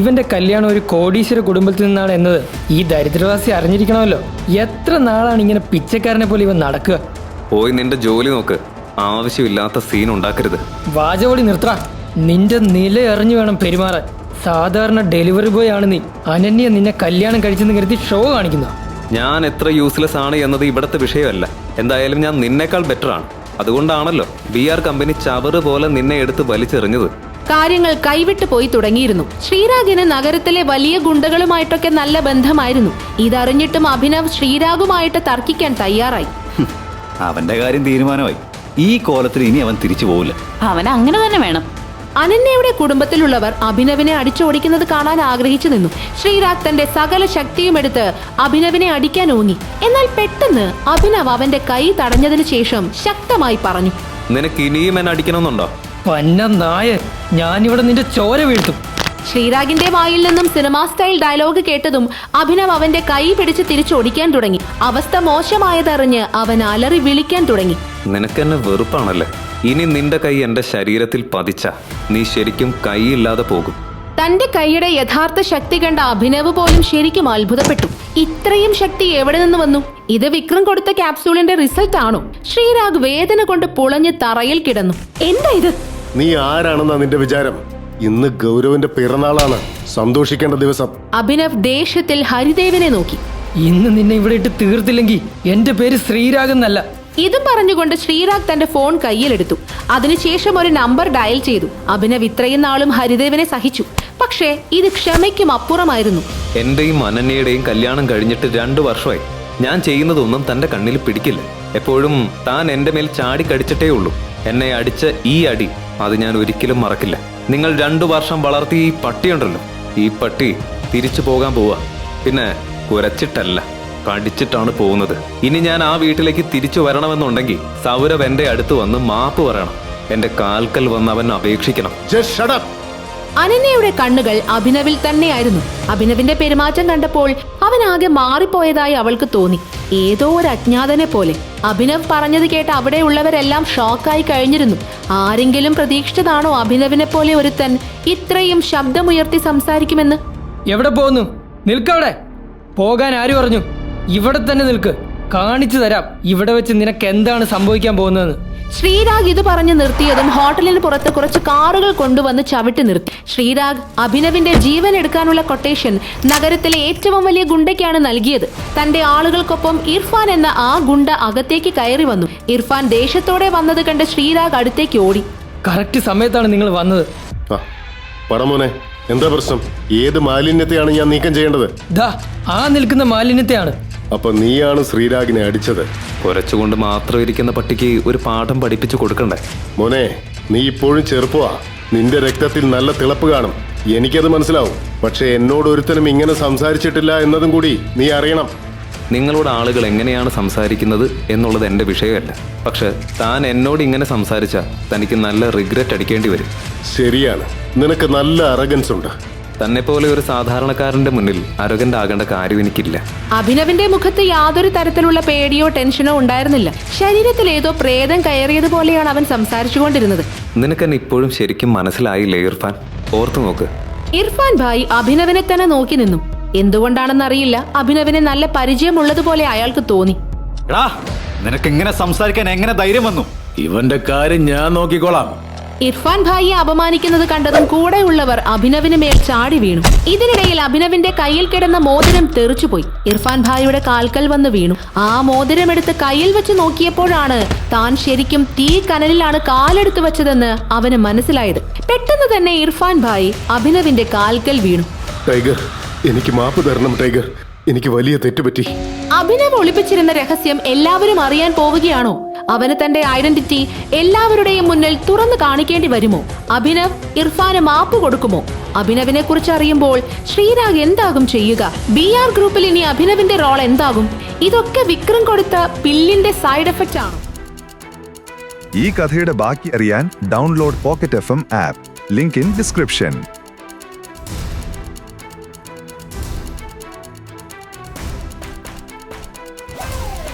ഇവന്റെ കല്യാണം ഒരു കോടീശ്വര കുടുംബത്തിൽ നിന്നാണ് എന്നത് ഈ ദരിദ്രവാസി അറിഞ്ഞിരിക്കണമല്ലോ. എത്ര നാളാണ് ഇങ്ങനെ പിച്ചക്കാരനെ പോലെ ഇവൻ നടക്കുക? പോയി നിന്റെ ജോലി നോക്ക്. ആവശ്യമില്ലാത്ത സീൻ ഉണ്ടാക്കരുത്. വാചകോടി നിർത്തറ. നിന്റെ നില അറിഞ്ഞു വേണം പെരുമാറാൻ. സാധാരണ ഡെലിവറി ബോയ് ആണ് നീ. അനന്യ നിന്നെ കല്യാണം കഴിച്ചെന്ന് കരുതി ഷോ കാണിക്കുന്ന. ഞാൻ എത്ര യൂസ്ലെസ് ആണ് എന്നത് ഇവിടുത്തെ വിഷയമല്ല. എന്തായാലും ഞാൻ നിന്നേക്കാൾ ബെറ്റർ ആണ്. അതുകൊണ്ടാണല്ലോ VR കമ്പനി ചവറ് പോലെ നിന്നെ എടുത്ത് വലിച്ചെറിഞ്ഞത്. കാര്യങ്ങൾ കൈവിട്ടു പോയി തുടങ്ങിയിരുന്നു. ശ്രീരാഗിന് നഗരത്തിലെ വലിയ ഗുണ്ടകളുമായിട്ടൊക്കെ നല്ല ബന്ധമായിരുന്നു. ഇതറിഞ്ഞിട്ടും അഭിനവ് ശ്രീരാഗുമായിട്ട് തർക്കിക്കാൻ തയ്യാറായി. അവന്റെ കാര്യം തീരുമാനമായി. ഈ കോലത്തിൽ ഇനി അവൻ തിരിച്ചു പോവില്ല. അവൻ അങ്ങനെ തന്നെ വേണം. അനന്യയുടെ കുടുംബത്തിലുള്ളവർ അഭിനവിനെ അടിച്ചോടിക്കുന്നത് കാണാൻ ആഗ്രഹിച്ചു നിന്നു. ശ്രീരാഗ് തന്റെ സകല ശക്തിയും എടുത്ത് അഭിനവിനെ അടിക്കാൻ ഓങ്ങി. എന്നാൽ പെട്ടെന്ന് അഭിനവ് അവന്റെ കൈ തടഞ്ഞതിനു ശേഷം ശക്തമായി പറഞ്ഞു, നിനക്ക് ഇനിയും എന്നെ അടിക്കണമെന്നുണ്ടോ? പന്ന നായ, ഞാനിവിടെ നിന്റെ ചോര വീഴ്ത്തും. ശ്രീരാഗിന്റെ വായിൽ നിന്നും സിനിമാ സ്റ്റൈൽ ഡയലോഗ് കേട്ടതും അഭിനവ് അവന്റെ കൈ പിടിച്ച് തിരിച്ചൊടിക്കാൻ തുടങ്ങി. അവസ്ഥ മോശമായതറിഞ്ഞ് അവൻ അലറി വിളിക്കാൻ തുടങ്ങി. നിനക്കെന്നെ വെറുപ്പാണല്ലേ? ഇനി നിന്റെ കൈ എന്റെ ശരീരത്തിൽ പതിച്ച നീ ശരിക്കും കൈയില്ലാതെ പോകും. തന്റെ കൈയുടെ യഥാർത്ഥ ശക്തി കണ്ട അഭിനവ് പോലും ശരിക്കും അത്ഭുതപ്പെട്ടു. ഇത്രയും ശക്തി എവിടെ നിന്ന് വന്നു? ഇത് വിക്രം കൊടുത്ത ക്യാപ്സൂളിന്റെ റിസൾട്ട് ആണോ? ശ്രീരാഗ് വേദന കൊണ്ട് പുളഞ്ഞ് തറയിൽ കിടന്നു. എന്താ ഇത്? നീ ആരാണെന്നാ നിന്റെ വിചാരം? ഇന്ന് ഗൗരവന്റെ പിറന്നാളാണ്, സന്തോഷിക്കേണ്ട ദിവസം. അഭിനവ് ദേഷ്യത്തിൽ ഹരിദേവിനെ നോക്കി. ഇന്ന് നിന്നെ ഇവിടെ ഇട്ട് തീർത്തില്ലെങ്കിൽ എന്റെ പേര് ശ്രീരാഗ് എന്നല്ല. ഇതും പറഞ്ഞുകൊണ്ട് ശ്രീരാഗ് തന്റെ ഫോൺ കയ്യിലെടുത്തു. അതിനുശേഷം ഒരു നമ്പർ ഡയൽ ചെയ്തു. അഭിനവ് ഇത്രയും നാളും ഹരിദേവിനെ സഹിച്ചു. പക്ഷേ ഇത് ക്ഷമയ്ക്കും അപ്പുറമായിരുന്നു. എന്റെയും അനന്യയുടെയും കല്യാണം കഴിഞ്ഞിട്ട് 2 വർഷമായി. ഞാൻ ചെയ്യുന്നതൊന്നും തന്റെ കണ്ണിൽ പിടിക്കില്ല. എപ്പോഴും താൻ എന്റെ മേൽ ചാടിക്കടിച്ചിട്ടേ ഉള്ളൂ. എന്നെ അടിച്ച ഈ അടി അത് ഞാൻ ഒരിക്കലും മറക്കില്ല. നിങ്ങൾ 2 വർഷം വളർത്തിയ ഈ പട്ടിയുണ്ടല്ലോ, ഈ പട്ടി തിരിച്ചു പോകാൻ പോവാ. പിന്നെ കുരച്ചിട്ടല്ല, കടിച്ചിട്ടാണ് പോകുന്നത്. ഇനി ഞാൻ ആ വീട്ടിലേക്ക് തിരിച്ചു വരണമെന്നുണ്ടെങ്കിൽ സൗരവ് എന്റെ അടുത്ത് വന്ന് മാപ്പ് പറയണം. എന്റെ കാൽക്കൽ വന്ന് അവൻ അപേക്ഷിക്കണം. Just shut up. അനന്യയുടെ കണ്ണുകൾ അഭിനവിൽ തന്നെയായിരുന്നു. അഭിനവിന്റെ പെരുമാറ്റം കണ്ടപ്പോൾ അവൻ ആകെ മാറിപ്പോയതായി അവൾക്ക് തോന്നി, ഏതോ ഒരു അജ്ഞാതനെ പോലെ. അഭിനവ് പറഞ്ഞത് കേട്ട് അവിടെയുള്ളവരെല്ലാം ഷോക്കായി കഴിഞ്ഞിരുന്നു. ആരെങ്കിലും പ്രതീക്ഷിച്ചതാണോ അഭിനവിനെ പോലെ ഒരുത്തൻ ഇത്രയും ശബ്ദമുയർത്തി സംസാരിക്കുമെന്ന്? എവിടെ പോകുന്നു? നിൽക്കവിടെ. പോകാൻ ആര് പറഞ്ഞു? ഇവിടെ തന്നെ നിൽക്ക്. കാണിച്ചു തരാം ഇവിടെ വെച്ച് നിനക്ക് എന്താണ് സംഭവിക്കാൻ പോകുന്നതെന്ന്. ശ്രീരാഗ് ഇത് പറഞ്ഞു നിർത്തിയതും ഹോട്ടലിന് പുറത്ത് കുറച്ച് കാറുകൾ കൊണ്ടുവന്ന് ചവിട്ടി നിർത്തി. ശ്രീരാഗ് അഭിനവിന്റെ ജീവൻ എടുക്കാനുള്ള കൊട്ടേഷൻ നഗരത്തിലെ ഏറ്റവും വലിയ ഗുണ്ടയ്ക്കാണ് നൽകിയത്. തന്റെ ആളുകൾക്കൊപ്പം ഇർഫാൻ എന്ന ആ ഗുണ്ട അകത്തേക്ക് കയറി വന്നു. ഇർഫാൻ ദേഷ്യത്തോടെ വന്നത് കണ്ട് ശ്രീരാഗ് അടുത്തേക്ക് ഓടി. കറക്റ്റ് സമയത്താണ് നിങ്ങൾ വന്നത്. പറമോനെ, എന്താ പ്രശ്നം? ഏത് മാലിന്യത്തെയാണ് ഞാൻ നീക്കം ചെയ്യേണ്ടത്? ദാ ആ നിൽക്കുന്ന മാലിന്യത്തെയാണ്. അപ്പൊ നീയാണ് ശ്രീരാഗിനെ അടിച്ചത്? കുറച്ചുകൊണ്ട് മാത്രം ഇരിക്കുന്ന പട്ടിക്ക് ഒരു പാഠം പഠിപ്പിച്ചു കൊടുക്കണ്ടേ? മോനെ, നീ ഇപ്പോഴും ചെറുപ്പമാ. നിന്റെ രക്തത്തിൽ നല്ല തിളപ്പ് കാണും, എനിക്കത് മനസ്സിലാവും. പക്ഷെ എന്നോട് ഒരുത്തനും ഇങ്ങനെ സംസാരിച്ചിട്ടില്ല എന്നതും കൂടി നീ അറിയണം. നിങ്ങളോട് ആളുകൾ എങ്ങനെയാണ് സംസാരിക്കുന്നത് എന്നുള്ളത് എൻ്റെ വിഷയമല്ല. പക്ഷെ താൻ എന്നോട് ഇങ്ങനെ സംസാരിച്ചാൽ തനിക്ക് നല്ല റിഗ്രറ്റ് അടിക്കേണ്ടി വരും. ശരിയാണ്, നിനക്ക് നല്ല അറഗൻസ് ഉണ്ട്. തന്നെ പോലെ ഒരു സാധാരണക്കാരന്റെ മുന്നിൽ അരകന്റ് ആകേണ്ട കാര്യം എനിക്കില്ല. അഭിനവിന്റെ മുഖത്ത് യാതൊരു തരത്തിലുള്ള പേടിയോ ടെൻഷനോ ഉണ്ടായിരുന്നില്ല. ശരീരത്തിൽ ഏതോ പ്രേതം കയറിയതുപോലെയാണ് അവൻ സംസാരിച്ചുകൊണ്ടിരുന്നത്. നിനക്കെന്നെ ഇപ്പോഴും ശരിക്കും മനസ്സിലായില്ലേ ഇർഫാൻ? ഓർത്തു നോക്ക്. ഇർഫാൻ ഭായ് അഭിനവിനെ തന്നെ നോക്കി നിന്നു. എന്തുകൊണ്ടാണെന്നറിയില്ല, അഭിനവിനെ നല്ല പരിചയമുള്ളതുപോലെ അയാൾക്ക് തോന്നി. നിനക്ക് ഇങ്ങനെ സംസാരിക്കാൻ എങ്ങനെ ധൈര്യം വന്നു? ഇവന്റെ കാര്യം ഞാൻ നോക്കിക്കോളാം. ഇർഫാൻ ഭായിയെ അപമാനിക്കുന്നത് കണ്ടതും കൂടെയുള്ളവർ അഭിനവിന് മേൽ ചാടി വീണു. ഇതിനിടയിൽ അഭിനവിന്റെ കയ്യിൽ കിടന്ന മോതിരം തെറിച്ചുപോയി. ഇർഫാൻ ഭായിയുടെ കാൽക്കൽ വന്ന് വീണു. ആ മോതിരം എടുത്ത് കയ്യിൽ വെച്ച് നോക്കിയപ്പോഴാണ് താൻ ശരിക്കും തീ കനലിലാണ് കാലെടുത്ത് വെച്ചതെന്ന് അവന് മനസ്സിലായത്. പെട്ടെന്ന് തന്നെ ഇർഫാൻ ഭായി അഭിനവിന്റെ കാൽക്കൽ വീണു. ടൈഗർ, എനിക്ക് മാപ്പ് തരണം ടൈഗർ. എനിക്ക് വലിയ തെറ്റുപറ്റി. അഭിനവ് ഒളിപ്പിച്ചിരുന്ന രഹസ്യം എല്ലാവരും അറിയാൻ പോവുകയാണോ? അവന് തന്റെ ഐഡന്റിറ്റി എല്ലാവരുടെയും മുന്നിൽ തുറന്നു കാണിക്കേണ്ടി വരുമോ? അഭിനവ് ഇർഫാന് മാപ്പ് കൊടുക്കുമോ? അഭിനവിനെ കുറിച്ച് അറിയുമ്പോൾ ശ്രീരാഗ് എന്താകും ചെയ്യുക? BR ഗ്രൂപ്പിൽ ഇനി അഭിനവിന്റെ റോൾ എന്താകും? ഇതൊക്കെ വിക്രം കൊടുത്ത പില്ലിന്റെ സൈഡ് എഫക്റ്റ് ആണ്. ഈ കഥയുടെ ബാക്കി അറിയാൻ download pocket FM app. Link in description.